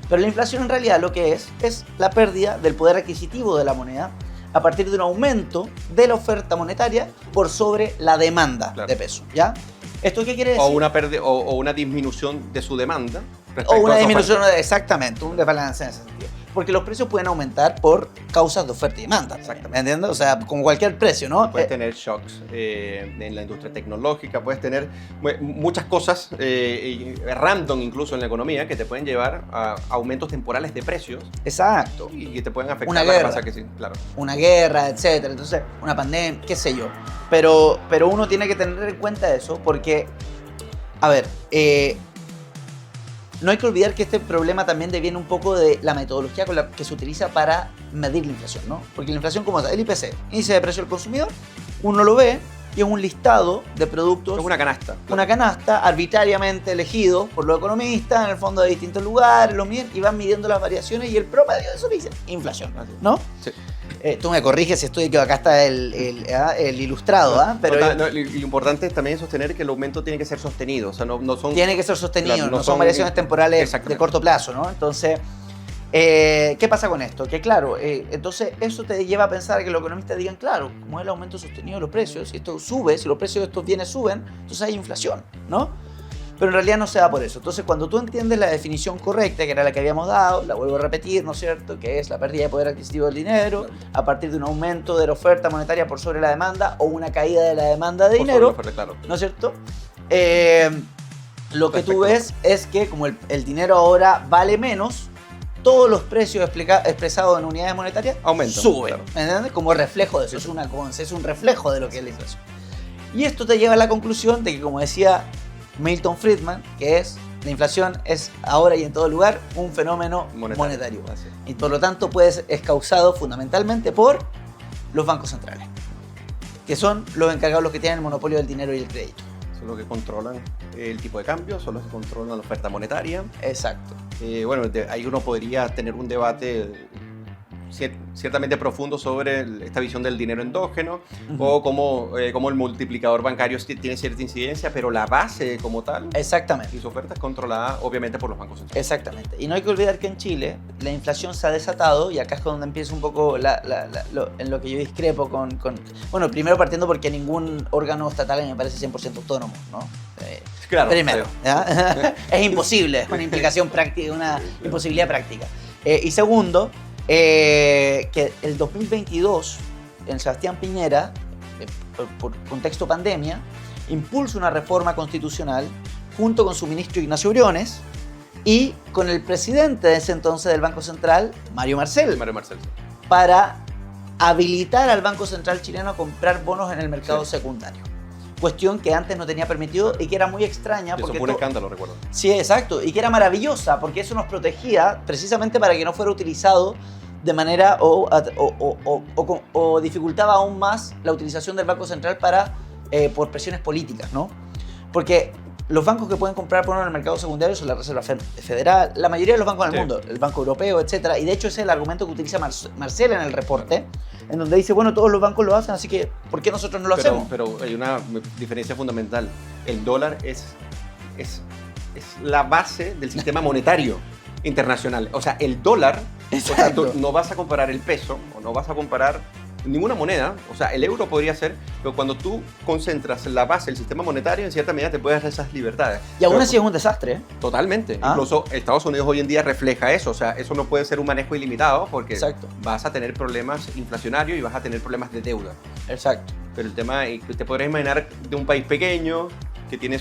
S1: Pero la inflación en realidad lo que es la pérdida del poder adquisitivo de la moneda a partir de un aumento de la oferta monetaria por sobre la demanda de peso, ¿ya? ¿Esto qué quiere decir?
S2: O una disminución de su demanda.
S1: O una disminución, exactamente, un desbalance en ese sentido. Porque los precios pueden aumentar por causas de oferta y demanda.
S2: Exactamente.
S1: ¿Me entiendes? O sea, como cualquier precio, ¿no?
S2: Puedes tener shocks en la industria tecnológica, puedes tener muchas cosas random incluso en la economía que te pueden llevar a aumentos temporales de precios.
S1: Exacto.
S2: Y que te pueden afectar.
S1: Una guerra.
S2: Pasa que sí, claro.
S1: Una guerra, etcétera. Entonces, una pandemia, qué sé yo. Pero uno tiene que tener en cuenta eso porque, a ver, no hay que olvidar que este problema también deviene un poco de la metodología con la que se utiliza para medir la inflación, ¿no? Porque la inflación, ¿cómo es? El IPC, índice de precio del consumidor, uno lo ve y es un listado de productos.
S2: Es una canasta. Claro.
S1: Una canasta arbitrariamente elegido por los economistas, en el fondo de distintos lugares, lo miden y van midiendo las variaciones y el promedio de eso le dice inflación, ¿no? Sí. Tú me corriges si estoy equivocado, acá está el ilustrado, ¿ah? Pero
S2: lo importante es también sostener que el aumento tiene que ser sostenido, o sea, no son...
S1: Tiene que ser sostenido,
S2: claro,
S1: no son variaciones temporales de corto plazo, ¿no? Entonces, ¿qué pasa con esto? Que claro, entonces eso te lleva a pensar que los economistas digan, claro, como es el aumento sostenido de los precios, si esto sube, si los precios de estos bienes suben, entonces hay inflación, ¿no? Pero en realidad no se da por eso. Entonces, cuando tú entiendes la definición correcta, que era la que habíamos dado, la vuelvo a repetir, ¿no es cierto?, que es la pérdida de poder adquisitivo del dinero a partir de un aumento de la oferta monetaria por sobre la demanda o una caída de la demanda de dinero,
S2: claro.
S1: ¿no es cierto? Lo que tú ves es que como el dinero ahora vale menos, todos los precios expresados en unidades monetarias
S2: aumentan,
S1: suben,
S2: claro.
S1: ¿me entiendes? Como reflejo de eso, es un reflejo de lo que es la inflación. Y esto te lleva a la conclusión de que, como decía Milton Friedman, que es la inflación es ahora y en todo lugar un fenómeno monetario. Y por lo tanto es causado fundamentalmente por los bancos centrales, que son los encargados, los que tienen el monopolio del dinero y el crédito.
S2: Son los que controlan el tipo de cambio, son los que controlan la oferta monetaria.
S1: Exacto.
S2: Bueno, ahí uno podría tener un debate ciertamente profundo sobre esta visión del dinero endógeno o cómo el multiplicador bancario tiene cierta incidencia, pero la base como tal
S1: exactamente
S2: y su oferta es controlada obviamente por los bancos centrales.
S1: Exactamente. Y no hay que olvidar que en Chile la inflación se ha desatado y acá es donde empieza un poco en lo que yo discrepo con... Bueno, primero partiendo porque ningún órgano estatal me parece 100% autónomo, ¿no?
S2: Claro.
S1: Primero, ¿ya? Es imposible, es una implicación práctica, una imposibilidad práctica. Y segundo, que el 2022, en Sebastián Piñera, por contexto pandemia, impulsa una reforma constitucional junto con su ministro Ignacio Briones y con el presidente de ese entonces del Banco Central, Mario Marcel, para habilitar al Banco Central chileno a comprar bonos en el mercado secundario. Cuestión que antes no tenía permitido y que era muy extraña.
S2: Eso fue un escándalo, recuerdo.
S1: Sí, exacto. Y que era maravillosa porque eso nos protegía precisamente para que no fuera utilizado de manera o dificultaba aún más la utilización del Banco Central por presiones políticas, ¿no? Porque los bancos que pueden comprar bonos en el mercado secundario son la Reserva Federal, la mayoría de los bancos del mundo, el Banco Europeo, etc. Y de hecho ese es el argumento que utiliza Marcel en el reporte, en donde dice, bueno, todos los bancos lo hacen, así que ¿por qué nosotros no lo hacemos?
S2: Pero hay una diferencia fundamental. El dólar es la base del sistema monetario internacional. O sea, el dólar, o sea, tú no vas a comparar el peso o no vas a comparar ninguna moneda, o sea, el euro podría ser, pero cuando tú concentras la base del sistema monetario, en cierta medida te puedes dar esas libertades.
S1: Y aún así es un desastre, ¿eh?
S2: Totalmente. Incluso Estados Unidos hoy en día refleja eso, o sea, eso no puede ser un manejo ilimitado porque vas a tener problemas inflacionarios y vas a tener problemas de deuda.
S1: Exacto.
S2: Pero el tema, te podrías imaginar de un país pequeño que tiene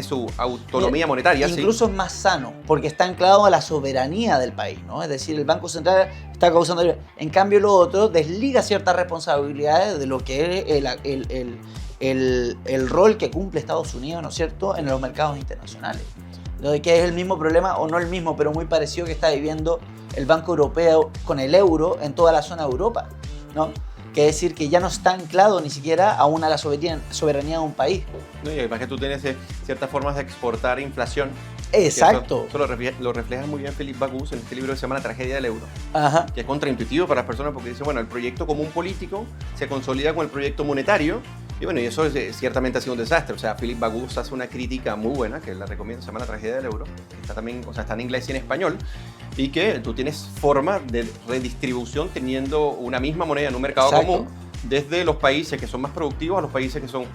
S2: su autonomía monetaria.
S1: Incluso es más sano, porque está anclado a la soberanía del país, ¿no? Es decir, el Banco Central está causando... En cambio, lo otro desliga ciertas responsabilidades de lo que es el rol que cumple Estados Unidos, ¿no es cierto?, en los mercados internacionales. Lo de que es el mismo problema, o no el mismo, pero muy parecido que está viviendo el Banco Europeo con el euro en toda la zona de Europa, ¿no? Que es decir, que ya no está anclado ni siquiera aún a la soberanía de un país.
S2: No, y además que tú tienes ciertas formas de exportar inflación.
S1: Exacto.
S2: Eso lo refleja muy bien Philippe Bagus en este libro que se llama La tragedia del euro.
S1: Ajá.
S2: Que es contraintuitivo para las personas porque dice, bueno, el proyecto común político se consolida con el proyecto monetario. Y bueno, y eso ciertamente ha sido un desastre. O sea, Philippe Bagus hace una crítica muy buena, que la recomiendo, se llama La tragedia del euro. Está también, o sea, está en inglés y en español. Y que tú tienes forma de redistribución teniendo una misma moneda en un mercado
S1: Exacto.
S2: común, desde los países que son más productivos a los países que son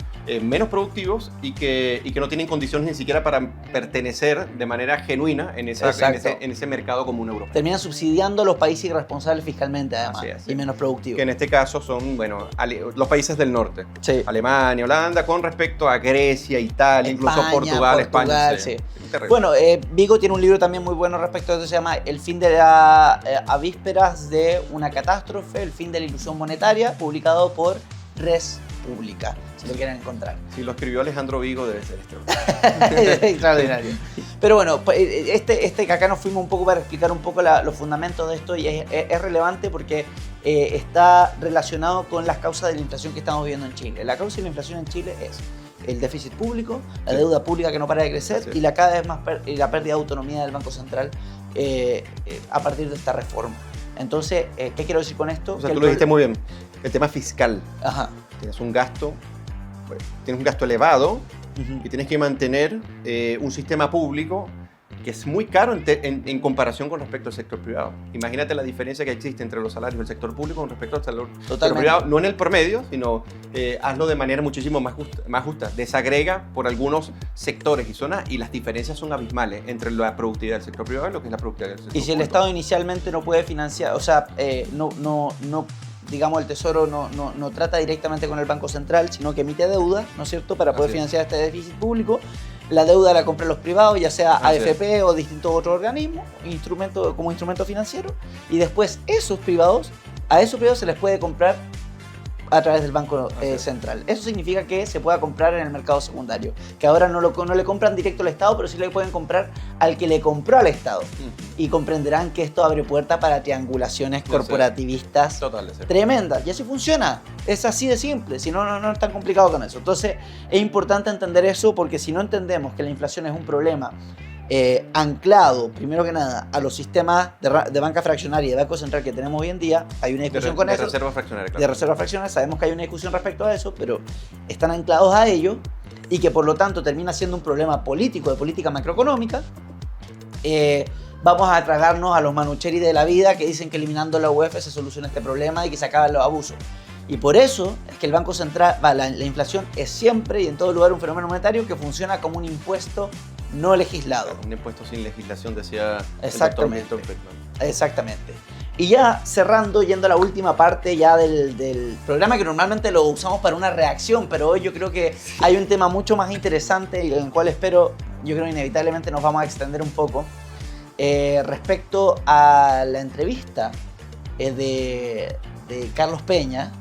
S2: menos productivos y que no tienen condiciones ni siquiera para pertenecer de manera genuina en ese mercado común europeo.
S1: Terminan subsidiando a los países irresponsables fiscalmente, además,
S2: Así es.
S1: y menos productivos.
S2: Que en este caso son, bueno, los países del norte.
S1: Sí.
S2: Alemania, Holanda, con respecto a Grecia, Italia, incluso Portugal, España.
S1: Sí.
S2: Terrible.
S1: Bueno, Vigo tiene un libro también muy bueno respecto a eso, se llama El fin de la... a vísperas de una catástrofe, el fin de la ilusión monetaria, publicado por Res Publica, si lo quieren encontrar.
S2: Si lo escribió Alejandro Vigo, debe ser este.
S1: Extraordinario. Pero bueno, que acá nos fuimos un poco para explicar un poco los fundamentos de esto y es relevante porque está relacionado con las causas de la inflación que estamos viviendo en Chile. La causa de la inflación en Chile es el déficit público, la deuda pública que no para de crecer y la cada vez más la pérdida de autonomía del Banco Central a partir de esta reforma. Entonces, ¿qué quiero decir con esto?
S2: O sea, tú lo dijiste muy bien. El tema fiscal.
S1: Ajá.
S2: Tienes un gasto elevado y tienes que mantener un sistema público que es muy caro en comparación con respecto al sector privado. Imagínate la diferencia que existe entre los salarios del sector público con respecto al sector privado, no en el promedio, sino hazlo de manera muchísimo más justa. Desagrega por algunos sectores y zonas y las diferencias son abismales entre la productividad del sector privado y lo que es la productividad del sector público.
S1: Y si el Estado inicialmente no puede financiar, o sea, digamos, el Tesoro no trata directamente con el Banco Central, sino que emite deuda, ¿no es cierto?, para poder financiar este déficit público. La deuda la compran los privados, ya sea AFP o distintos otros organismos, como instrumento financiero, y después a esos privados se les puede comprar a través del Banco Central. Eso significa que se pueda comprar en el mercado secundario, que ahora no le compran directo al Estado, pero sí le pueden comprar al que le compró al Estado. Y comprenderán que esto abre puerta para triangulaciones corporativistas tremendas. Y así funciona. Es así de simple. Si no, no es tan complicado con eso. Entonces, es importante entender eso porque si no entendemos que la inflación es un problema anclado, primero que nada, a los sistemas de banca fraccionaria y de Banco Central que tenemos hoy en día, hay una discusión con eso.
S2: De reserva fraccionaria, claro.
S1: De reserva fraccionaria, sabemos que hay una discusión respecto a eso, pero están anclados a ello y que por lo tanto termina siendo un problema político, de política macroeconómica. Vamos a tragarnos a los manucheris de la vida que dicen que eliminando la UEF se soluciona este problema y que se acaban los abusos. Y por eso es que el Banco Central, la inflación es siempre y en todo lugar un fenómeno monetario que funciona como un impuesto no legislado.
S2: Un impuesto sin legislación, decía
S1: Exactamente.
S2: el Dr. Milton Friedman.
S1: Exactamente. Y ya cerrando, yendo a la última parte ya del programa, que normalmente lo usamos para una reacción, pero hoy yo creo que hay un tema mucho más interesante y en el cual yo creo inevitablemente nos vamos a extender un poco, respecto a la entrevista de Carlos Peña,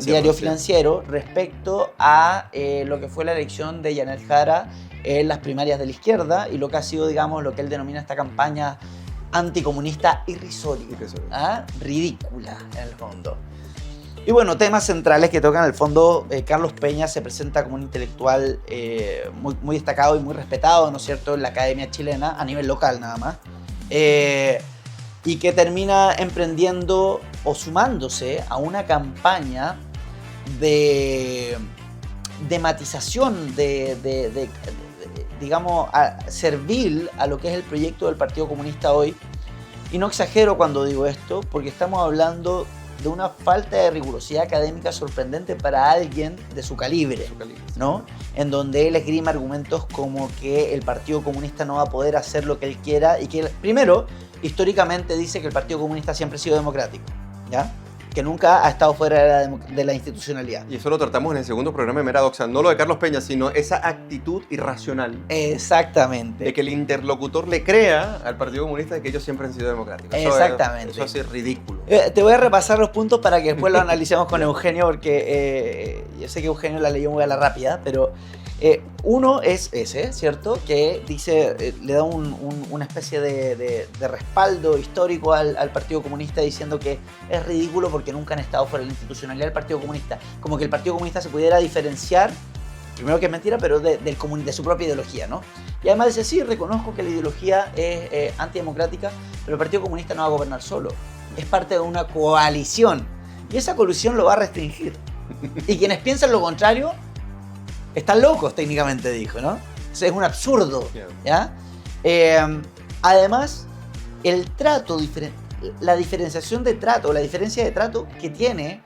S1: Diario Financiero, respecto a lo que fue la elección de Yanel Jara en las primarias de la izquierda y lo que ha sido, digamos, lo que él denomina esta campaña anticomunista irrisoria, ridícula en el fondo. Y bueno, temas centrales que tocan. En el fondo, Carlos Peña se presenta como un intelectual muy destacado y muy respetado, ¿no es cierto?, en la academia chilena, a nivel local nada más. Y que termina emprendiendo o sumándose a una campaña de matización, digamos, servil a lo que es el proyecto del Partido Comunista hoy. Y no exagero cuando digo esto, porque estamos hablando de una falta de rigurosidad académica sorprendente para alguien de su calibre, ¿no? En donde él esgrima argumentos como que el Partido Comunista no va a poder hacer lo que él quiera y que, primero, históricamente dice que el Partido Comunista siempre ha sido democrático, ¿ya? que nunca ha estado fuera de la institucionalidad.
S2: Y eso lo tratamos en el segundo programa de Meradoxa, no lo de Carlos Peña, sino esa actitud irracional.
S1: Exactamente.
S2: De que el interlocutor le crea al Partido Comunista de que ellos siempre han sido democráticos.
S1: Exactamente.
S2: Eso es ridículo.
S1: Te voy a repasar los puntos para que después lo analicemos con Eugenio, porque yo sé que Eugenio la leyó muy a la rápida, pero uno es ese, ¿cierto? Que dice, le da una especie de respaldo histórico al Partido Comunista, diciendo que es ridículo porque nunca han estado fuera de la institucionalidad del Partido Comunista. Como que el Partido Comunista se pudiera diferenciar, primero que es mentira, pero de su propia ideología, ¿no? Y además dice, sí, reconozco que la ideología es antidemocrática, pero el Partido Comunista no va a gobernar solo. Es parte de una coalición. Y esa coalición lo va a restringir. Y quienes piensan lo contrario están locos, técnicamente dijo, ¿no? O sea, es un absurdo, ¿ya? Además, el trato, la diferenciación de trato, la diferencia de trato que tiene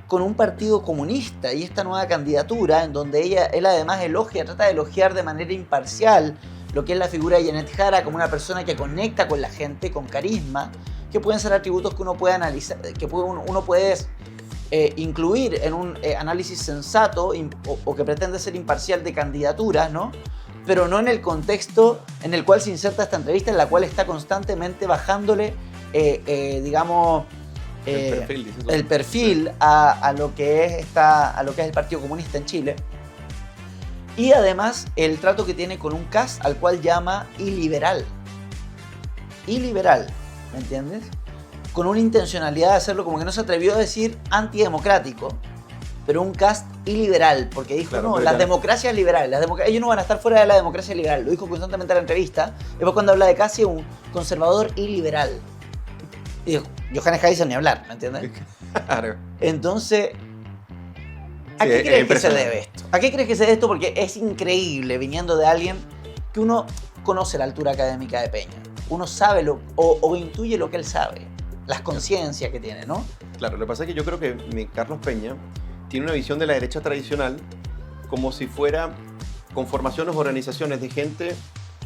S1: con un partido comunista y esta nueva candidatura en donde él además trata de elogiar de manera imparcial lo que es la figura de Janet Jara como una persona que conecta con la gente, con carisma, que pueden ser atributos que uno puede analizar, que uno puede incluir en un análisis sensato o que pretende ser imparcial de candidaturas, ¿no? Pero no en el contexto en el cual se inserta esta entrevista, en la cual está constantemente bajándole, digamos, el perfil a lo que es el Partido Comunista en Chile. Y además el trato que tiene con un cast al cual llama iliberal. Iliberal, ¿me entiendes? Con una intencionalidad de hacerlo, como que no se atrevió a decir antidemocrático, pero un cast iliberal, porque dijo, claro, no, las democracias liberales, ellos no van a estar fuera de la democracia liberal, lo dijo constantemente en la entrevista. Después cuando habla de Cassi, un conservador iliberal. Y dijo, Johannes Kaiser ni hablar, ¿me entiendes?
S2: Claro.
S1: Entonces, ¿a qué crees que se debe esto? ¿A qué crees que se debe esto? Porque es increíble viniendo de alguien que uno conoce la altura académica de Peña. Uno sabe o intuye lo que él sabe. Las conciencias que tiene, ¿no?
S2: Claro, lo que pasa es que yo creo que Carlos Peña tiene una visión de la derecha tradicional como si fuera conformaciones o organizaciones de gente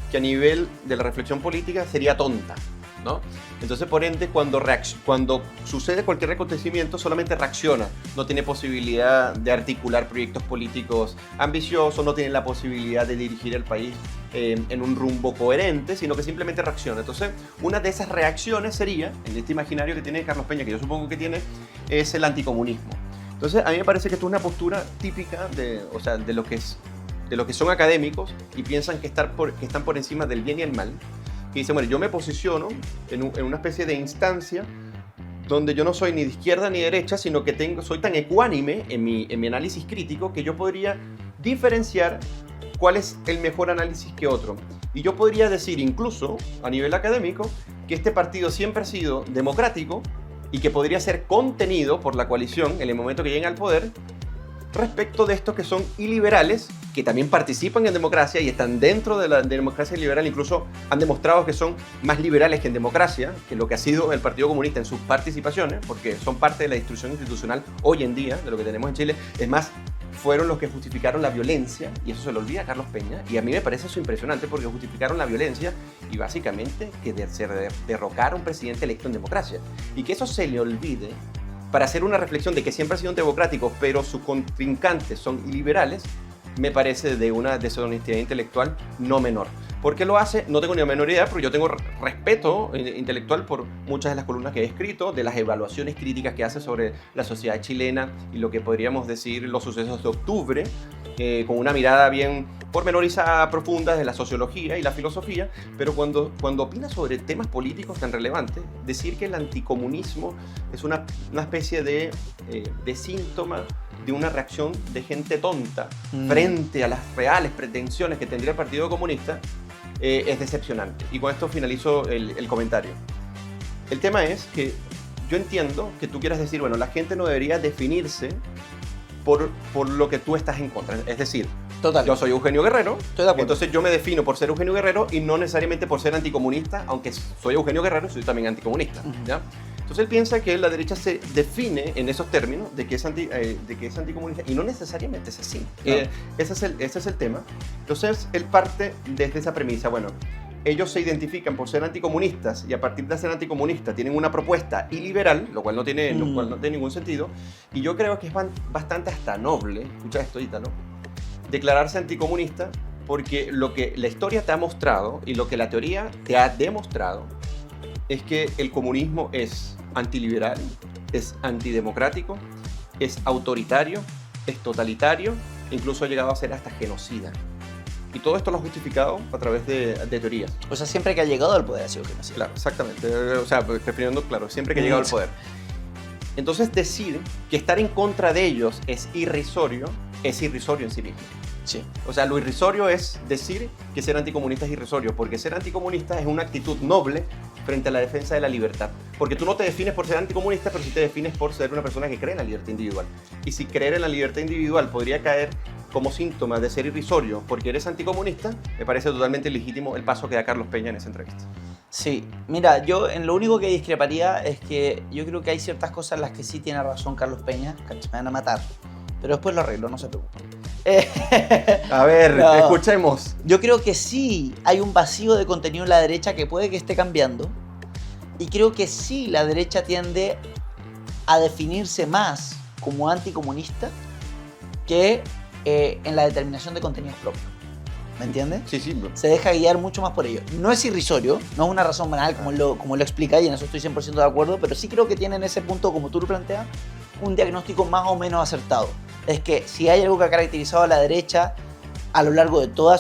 S2: que a nivel de la reflexión política sería tonta, ¿no? Entonces, por ende, cuando sucede cualquier acontecimiento, solamente reacciona. No tiene posibilidad de articular proyectos políticos ambiciosos, no tiene la posibilidad de dirigir el país en un rumbo coherente, sino que simplemente reacciona. Entonces, una de esas reacciones sería, en este imaginario que tiene Carlos Peña, que yo supongo que tiene, es el anticomunismo. Entonces, a mí me parece que esto es una postura típica de lo que son académicos y piensan que están por encima del bien y el mal. Que dicen, bueno, yo me posiciono en una especie de instancia donde yo no soy ni de izquierda ni de derecha, sino que soy tan ecuánime en mi análisis crítico que yo podría diferenciar cuál es el mejor análisis que otro. Y yo podría decir incluso, a nivel académico, que este partido siempre ha sido democrático y que podría ser contenido por la coalición en el momento que lleguen al poder, respecto de estos que son iliberales, que también participan en democracia y están dentro de la democracia liberal, incluso han demostrado que son más liberales que en democracia, que lo que ha sido el Partido Comunista en sus participaciones, porque son parte de la instrucción institucional hoy en día, de lo que tenemos en Chile. Es más, fueron los que justificaron la violencia, y eso se lo olvida a Carlos Peña, y a mí me parece eso impresionante porque justificaron la violencia y básicamente que se derrocara a un presidente electo en democracia. Y que eso se le olvide para hacer una reflexión de que siempre ha sido un democrático, pero sus contrincantes son iliberales, me parece de una deshonestidad intelectual no menor. ¿Por qué lo hace? No tengo ni la menor idea, pero yo tengo respeto intelectual por muchas de las columnas que he escrito, de las evaluaciones críticas que hace sobre la sociedad chilena y lo que podríamos decir los sucesos de octubre, con una mirada bien pormenorizada, profunda de la sociología y la filosofía, pero cuando opina sobre temas políticos tan relevantes, decir que el anticomunismo es una especie de síntoma de una reacción de gente tonta frente a las reales pretensiones que tendría el Partido Comunista, es decepcionante. Y con esto finalizo el comentario. El tema es que yo entiendo que tú quieras decir, bueno, la gente no debería definirse por lo que tú estás en contra. Es decir,
S1: total,
S2: yo soy Eugenio Guerrero,
S1: estoy de acuerdo.
S2: Entonces yo me defino por ser Eugenio Guerrero y no necesariamente por ser anticomunista, aunque soy Eugenio Guerrero, soy también anticomunista, ¿ya? Entonces él piensa que la derecha se define en esos términos de que es anticomunista y no necesariamente es así. No. Ese es el tema. Entonces él parte desde esa premisa. Bueno, ellos se identifican por ser anticomunistas y a partir de ser anticomunistas tienen una propuesta iliberal, lo cual no tiene ningún sentido. Y yo creo que es bastante hasta noble, escucha esto, Ítalo, declararse anticomunista, porque lo que la historia te ha mostrado y lo que la teoría te ha demostrado es que el comunismo es antiliberal, es antidemocrático, es autoritario, es totalitario, incluso ha llegado a ser hasta genocida. Y todo esto lo ha justificado a través de teorías.
S1: O sea, siempre que ha llegado al poder ha sido genocida.
S2: Claro, exactamente. O sea, refiriendo, claro, siempre que ha llegado al poder. Entonces, decir que estar en contra de ellos es irrisorio en sí mismo.
S1: Sí.
S2: O sea, lo irrisorio es decir que ser anticomunista es irrisorio, porque ser anticomunista es una actitud noble frente a la defensa de la libertad. Porque tú no te defines por ser anticomunista, pero sí te defines por ser una persona que cree en la libertad individual. Y si creer en la libertad individual podría caer como síntoma de ser irrisorio porque eres anticomunista, me parece totalmente legítimo el paso que da Carlos Peña en esa entrevista.
S1: Sí, mira, yo en lo único que discreparía es que yo creo que hay ciertas cosas en las que sí tiene razón Carlos Peña, que me van a matar, pero después lo arreglo, no se preocupen.
S2: A ver,
S1: no.
S2: Escuchemos.
S1: Yo creo que sí hay un vacío de contenido en la derecha que puede que esté cambiando, y creo que sí la derecha tiende a definirse más como anticomunista que en la determinación de contenidos propios. ¿Me entiendes?
S2: Sí, sí.
S1: Se deja guiar mucho más por ello. No es irrisorio, no es una razón banal como lo explica y en eso estoy 100% de acuerdo, pero sí creo que tiene en ese punto, como tú lo planteas, un diagnóstico más o menos acertado. Es que si hay algo que ha caracterizado a la derecha a lo largo de toda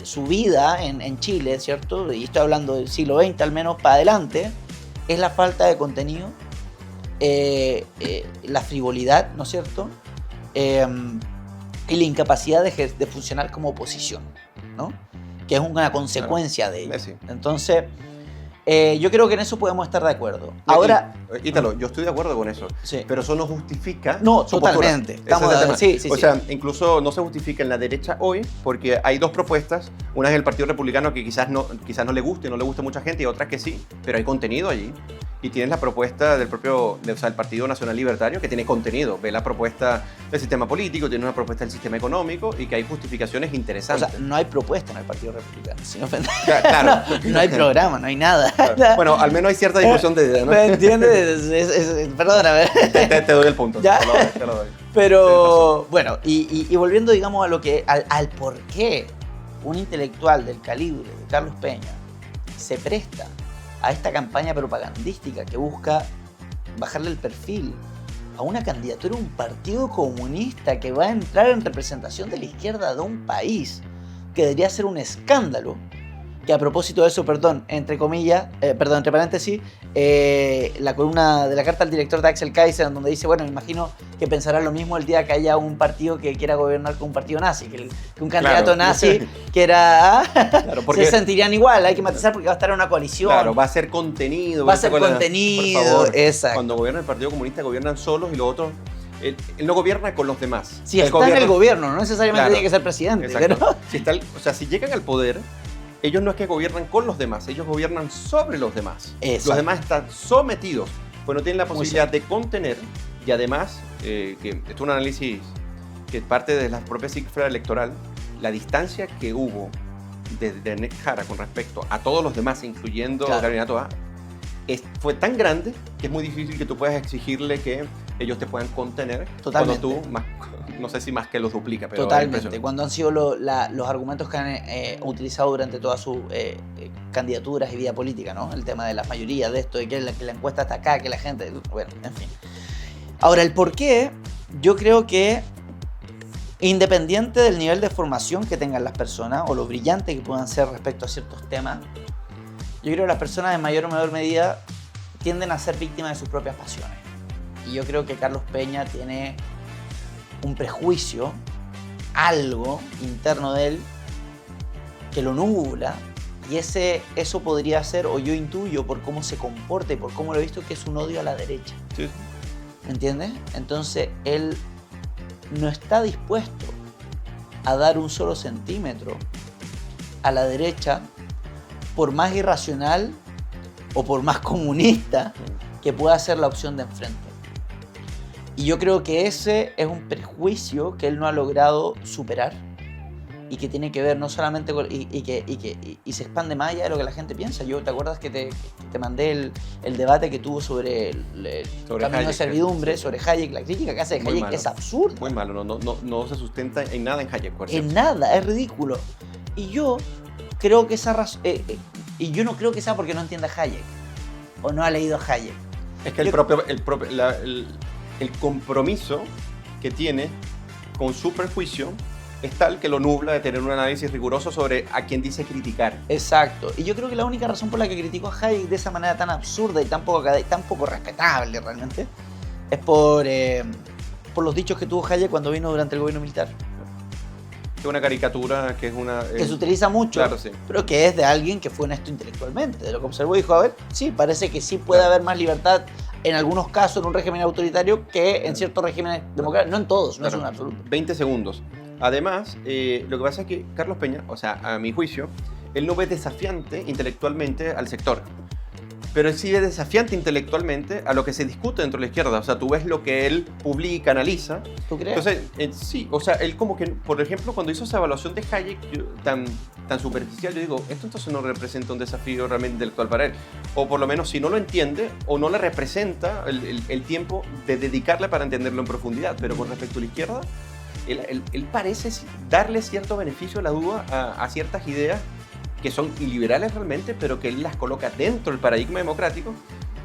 S1: su vida en Chile, ¿cierto? Y estoy hablando del siglo XX al menos para adelante, es la falta de contenido, la frivolidad, ¿no es cierto? Y la incapacidad de funcionar como oposición, ¿no? Que es una consecuencia de ello.
S2: Sí.
S1: Entonces, yo creo que en eso podemos estar de acuerdo. Ahora,
S2: Ítalo, yo estoy de acuerdo con eso,
S1: sí.
S2: pero eso no justifica
S1: No,
S2: su
S1: totalmente.
S2: postura. Ese es el tema.
S1: Sí,
S2: o
S1: sí.
S2: sea, incluso no se justifica en la derecha hoy porque hay dos propuestas. Una es el Partido Republicano que quizás no le guste a mucha gente y otras que sí, pero hay contenido allí. Y tienes la propuesta del Partido Nacional Libertario que tiene contenido. Ve la propuesta del sistema político, tiene una propuesta del sistema económico y que hay justificaciones interesantes.
S1: O sea, no hay propuesta en el Partido Republicano. Sin ofender.
S2: Claro.
S1: No hay programa, no hay nada.
S2: Claro. Bueno, al menos hay cierta discusión de ideas, ¿no?
S1: ¿Me entiendes? Perdóname.
S2: Te doy el punto.
S1: Ya.
S2: Te lo doy.
S1: Pero, bueno, y volviendo, digamos, a lo que al por qué un intelectual del calibre de Carlos Peña se presta a esta campaña propagandística que busca bajarle el perfil a una candidatura de un partido comunista que va a entrar en representación de la izquierda de un país, que debería ser un escándalo. Que a propósito de eso, entre paréntesis, la columna de la carta al director de Axel Kaiser, donde dice, bueno, me imagino que pensará lo mismo el día que haya un partido que quiera gobernar con un partido nazi, que un candidato nazi que era...
S2: Claro, porque
S1: se sentirían igual, hay que matizar porque va a estar en una coalición.
S2: Claro, va a ser contenido.
S1: Va a ser contenido,
S2: por favor,
S1: exacto.
S2: Cuando gobierna el Partido Comunista, gobiernan solos y los otros... Él no gobierna con los demás.
S1: Si está en el gobierno, no necesariamente tiene que ser presidente.
S2: Pero... Si llegan al poder... Ellos no es que gobiernan con los demás, ellos gobiernan sobre los demás.
S1: Exacto.
S2: Los demás están sometidos, pues no tienen la posibilidad de contener y además, que esto es un análisis que parte de la propia cifra electoral, la distancia que hubo de Ernesto Jara con respecto a todos los demás, incluyendo Carolina Toa, fue tan grande que es muy difícil que tú puedas exigirle que ellos te puedan contener.
S1: Totalmente.
S2: Cuando tú, no sé si más que los duplica, pero
S1: totalmente. Cuando han sido los argumentos que han utilizado durante todas sus candidaturas y vida política, ¿no? El tema de las mayorías, de esto, de que la encuesta está acá, que la gente... Bueno, en fin. Ahora, el por qué, yo creo que independiente del nivel de formación que tengan las personas o lo brillante que puedan ser respecto a ciertos temas, yo creo que las personas en mayor o menor medida tienden a ser víctimas de sus propias pasiones. Y yo creo que Carlos Peña tiene un prejuicio, algo interno de él, que lo nubla. Y eso podría ser, o yo intuyo por cómo se comporta y por cómo lo he visto, que es un odio a la derecha.
S2: Sí.
S1: ¿Me entiendes? Entonces, él no está dispuesto a dar un solo centímetro a la derecha, por más irracional o por más comunista que pueda ser la opción de enfrente. Y yo creo que ese es un prejuicio que él no ha logrado superar y que tiene que ver no solamente con, y se expande más allá de lo que la gente piensa. ¿Te acuerdas que te mandé el debate que tuvo sobre el camino
S2: Hayek,
S1: de servidumbre, sobre Hayek? La crítica que hace de Hayek es absurda.
S2: Muy malo, no se sustenta en nada en Hayek, por
S1: En
S2: cierto.
S1: nada, es ridículo. Y yo creo que esa razón... y yo no creo que sea porque no entienda Hayek o no ha leído Hayek.
S2: Es que el compromiso que tiene con su prejuicio es tal que lo nubla de tener un análisis riguroso sobre a quién dice criticar.
S1: Exacto. Y yo creo que la única razón por la que criticó a Hayek de esa manera tan absurda y tan poco respetable realmente es por los dichos que tuvo Hayek cuando vino durante el gobierno militar.
S2: Que es una caricatura, que es una...
S1: Que se utiliza mucho,
S2: claro, sí.
S1: pero que es de alguien que fue honesto intelectualmente. De lo que observó dijo, a ver, sí, parece que sí puede haber más libertad en algunos casos en un régimen autoritario que en ciertos regímenes democráticos. No en todos, no es un absoluto.
S2: 20 segundos. Además, lo que pasa es que Carlos Peña, o sea, a mi juicio, él no ve desafiante intelectualmente al sector. Pero él sí ve desafiante intelectualmente a lo que se discute dentro de la izquierda. O sea, tú ves lo que él publica, analiza.
S1: ¿Tú crees?
S2: Entonces, sí, o sea, él como que, por ejemplo, cuando hizo esa evaluación de Hayek tan superficial, yo digo, esto entonces no representa un desafío realmente intelectual para él. O por lo menos, si no lo entiende o no le representa el tiempo de dedicarle para entenderlo en profundidad. Pero con respecto a la izquierda, él parece darle cierto beneficio a la duda a ciertas ideas que son iliberales realmente, pero que él las coloca dentro del paradigma democrático,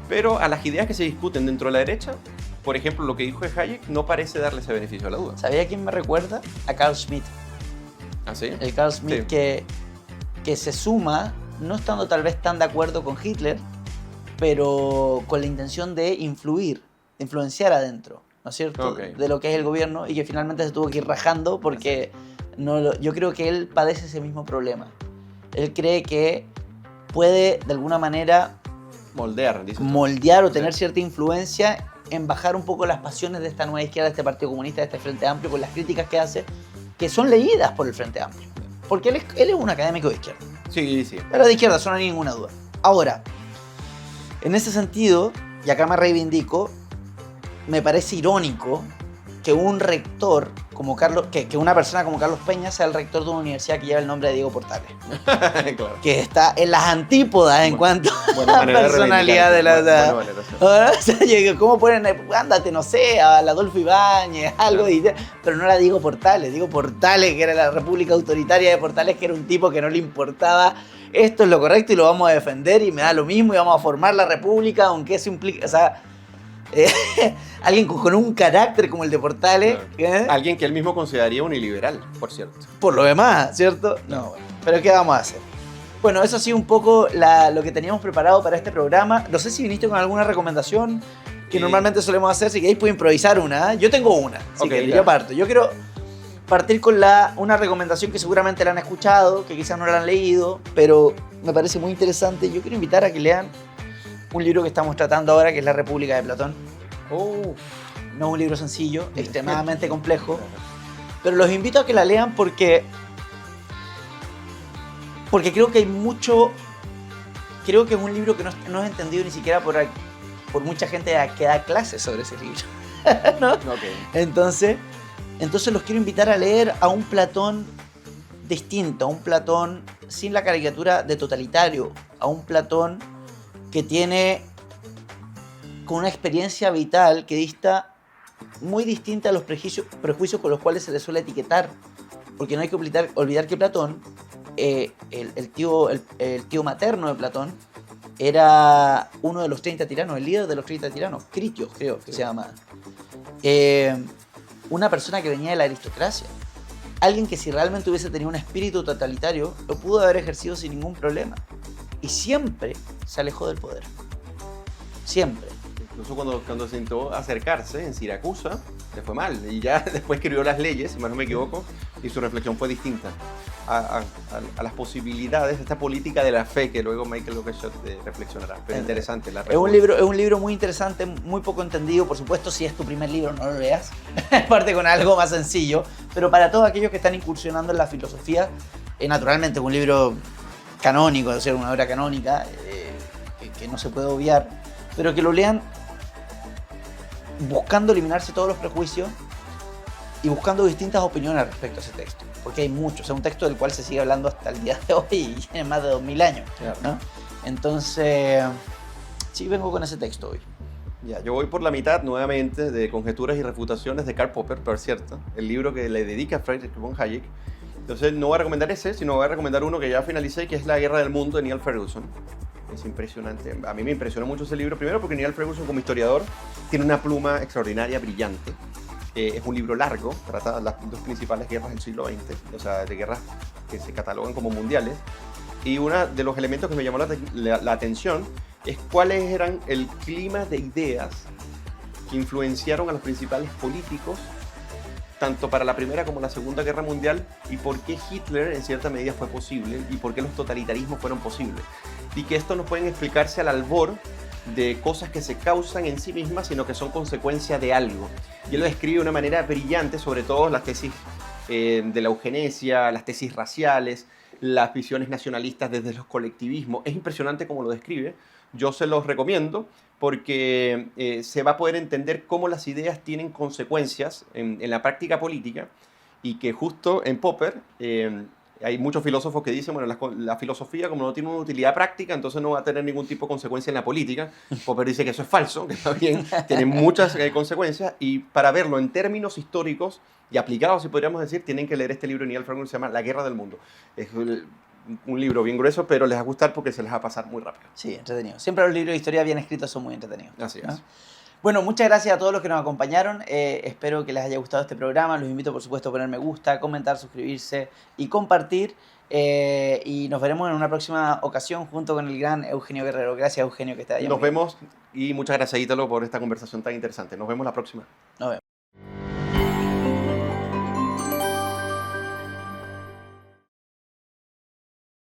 S2: pero a las ideas que se discuten dentro de la derecha, por ejemplo, lo que dijo de Hayek, no parece darle ese beneficio a la duda.
S1: ¿Sabía quién me recuerda? A Carl Schmitt.
S2: ¿Ah, sí?
S1: El Carl Schmitt
S2: Sí.
S1: que se suma, no estando tal vez tan de acuerdo con Hitler, pero con la intención de influenciar adentro, ¿no es cierto?
S2: Ok.
S1: De lo que es el gobierno, y que finalmente se tuvo que ir rajando porque yo creo que él padece ese mismo problema. Él cree que puede, de alguna manera,
S2: Moldear, dice.
S1: moldear o
S2: Sí.
S1: tener cierta influencia en bajar un poco las pasiones de esta nueva izquierda, de este Partido Comunista, de este Frente Amplio, con las críticas que hace, que son leídas por el Frente Amplio. Porque él es un académico de izquierda.
S2: Sí, sí.
S1: Pero de izquierda, eso no hay ninguna duda. Ahora, en ese sentido, y acá me reivindico, me parece irónico que un rector como Carlos, que una persona como Carlos Peña sea el rector de una universidad que lleva el nombre de Diego Portales,
S2: Claro.
S1: que está en las antípodas en cuanto
S2: Buena
S1: a
S2: manera de
S1: personalidad de la...
S2: reivindicar. Buena manera, sí.
S1: Ahora, o sea, yo digo, ¿cómo ponen? Ándate, no sé, a Adolfo Ibáñez, algo, pero no la Diego Portales, Diego Portales, que era la República Autoritaria de Portales, que era un tipo que no le importaba, esto es lo correcto y lo vamos a defender y me da lo mismo y vamos a formar la República, aunque eso implica, o sea, alguien con un carácter como el de Portales,
S2: Claro. Alguien que él mismo consideraría un iliberal, por cierto.
S1: por lo demás, ¿cierto? No, bueno, pero ¿qué vamos a hacer? Bueno, eso ha sido un poco lo que teníamos preparado para este programa. No sé si viniste con alguna recomendación que normalmente solemos hacer, si queréis puedo improvisar una. Yo tengo una, si
S2: Ok,
S1: queréis,
S2: ya.
S1: yo parto. Yo quiero partir con una recomendación que seguramente la han escuchado, que quizás no la han leído, pero me parece muy interesante. Yo quiero invitar a que lean un libro que estamos tratando ahora, que es La República de Platón.
S2: Oh.
S1: No es un libro sencillo, extremadamente complejo, pero los invito a que la lean porque creo que hay mucho... Creo que es un libro que no es entendido ni siquiera por mucha gente que da clases sobre ese libro. ¿No?
S2: Ok.
S1: Entonces los quiero invitar a leer a un Platón distinto, a un Platón sin la caricatura de totalitario, a un Platón que tiene con una experiencia vital que dista muy distinta a los prejuicios con los cuales se le suele etiquetar. Porque no hay que olvidar que Platón, el tío materno de Platón, era uno de los 30 tiranos, el líder de los 30 tiranos, Critios creo que se llama. Una persona que venía de la aristocracia. Alguien que si realmente hubiese tenido un espíritu totalitario, lo pudo haber ejercido sin ningún problema. Y siempre se alejó del poder. Siempre.
S2: Incluso cuando se intentó acercarse en Siracusa, le fue mal. Y ya después escribió las leyes, si mal no me equivoco, y su reflexión fue distinta a las posibilidades de esta política de la fe que luego Michael Oakeshott reflexionará. Pero interesante.
S1: Es un libro muy interesante, muy poco entendido. Por supuesto, si es tu primer libro, no lo leas. Parte con algo más sencillo. Pero para todos aquellos que están incursionando en la filosofía, naturalmente es un libro canónico, es decir, una obra canónica que no se puede obviar, pero que lo lean buscando eliminarse todos los prejuicios y buscando distintas opiniones respecto a ese texto. porque hay muchos. O sea, un texto del cual se sigue hablando hasta el día de hoy y tiene más de 2000 años, ¿no? Entonces, sí, vengo con ese texto hoy.
S2: Ya, yo voy por la mitad nuevamente de Conjeturas y Refutaciones de Karl Popper, por cierto, el libro que le dedica a Friedrich von Hayek. Entonces no voy a recomendar ese, sino voy a recomendar uno que ya finalicé, que es La Guerra del Mundo de Neil Ferguson. Es impresionante. A mí me impresionó mucho ese libro, primero porque Neil Ferguson como historiador tiene una pluma extraordinaria, brillante. Es un libro largo, trata las dos principales guerras del siglo XX, o sea, de guerras que se catalogan como mundiales. Y uno de los elementos que me llamó la atención es cuáles eran el clima de ideas que influenciaron a los principales políticos, tanto para la Primera como la Segunda Guerra Mundial, y por qué Hitler en cierta medida fue posible, y por qué los totalitarismos fueron posibles. Y que esto no pueden explicarse al albor de cosas que se causan en sí mismas, sino que son consecuencia de algo. Y él lo describe de una manera brillante, sobre todo las tesis de la eugenesia, las tesis raciales, las visiones nacionalistas desde los colectivismos. Es impresionante cómo lo describe. Yo se los recomiendo porque se va a poder entender cómo las ideas tienen consecuencias en la práctica política, y que justo en Popper hay muchos filósofos que dicen, bueno, la filosofía como no tiene una utilidad práctica, entonces no va a tener ningún tipo de consecuencia en la política. Popper dice que eso es falso, que está bien, tiene muchas consecuencias, y para verlo en términos históricos y aplicados, si podríamos decir, tienen que leer este libro de Neil Ferguson, se llama La Guerra del Mundo. Es un libro bien grueso, pero les va a gustar porque se les va a pasar muy rápido.
S1: Sí, entretenido. Siempre los libros de historia bien escritos son muy entretenidos.
S2: Así es.
S1: ¿No? Bueno, muchas gracias a todos los que nos acompañaron. Espero que les haya gustado este programa. Los invito, por supuesto, a poner me gusta, comentar, suscribirse y compartir. Y nos veremos en una próxima ocasión junto con el gran Eugenio Guerrero. Gracias, Eugenio, que está allá.
S2: Nos vemos, y muchas gracias, Ítalo, por esta conversación tan interesante. Nos vemos la próxima.
S1: Nos vemos.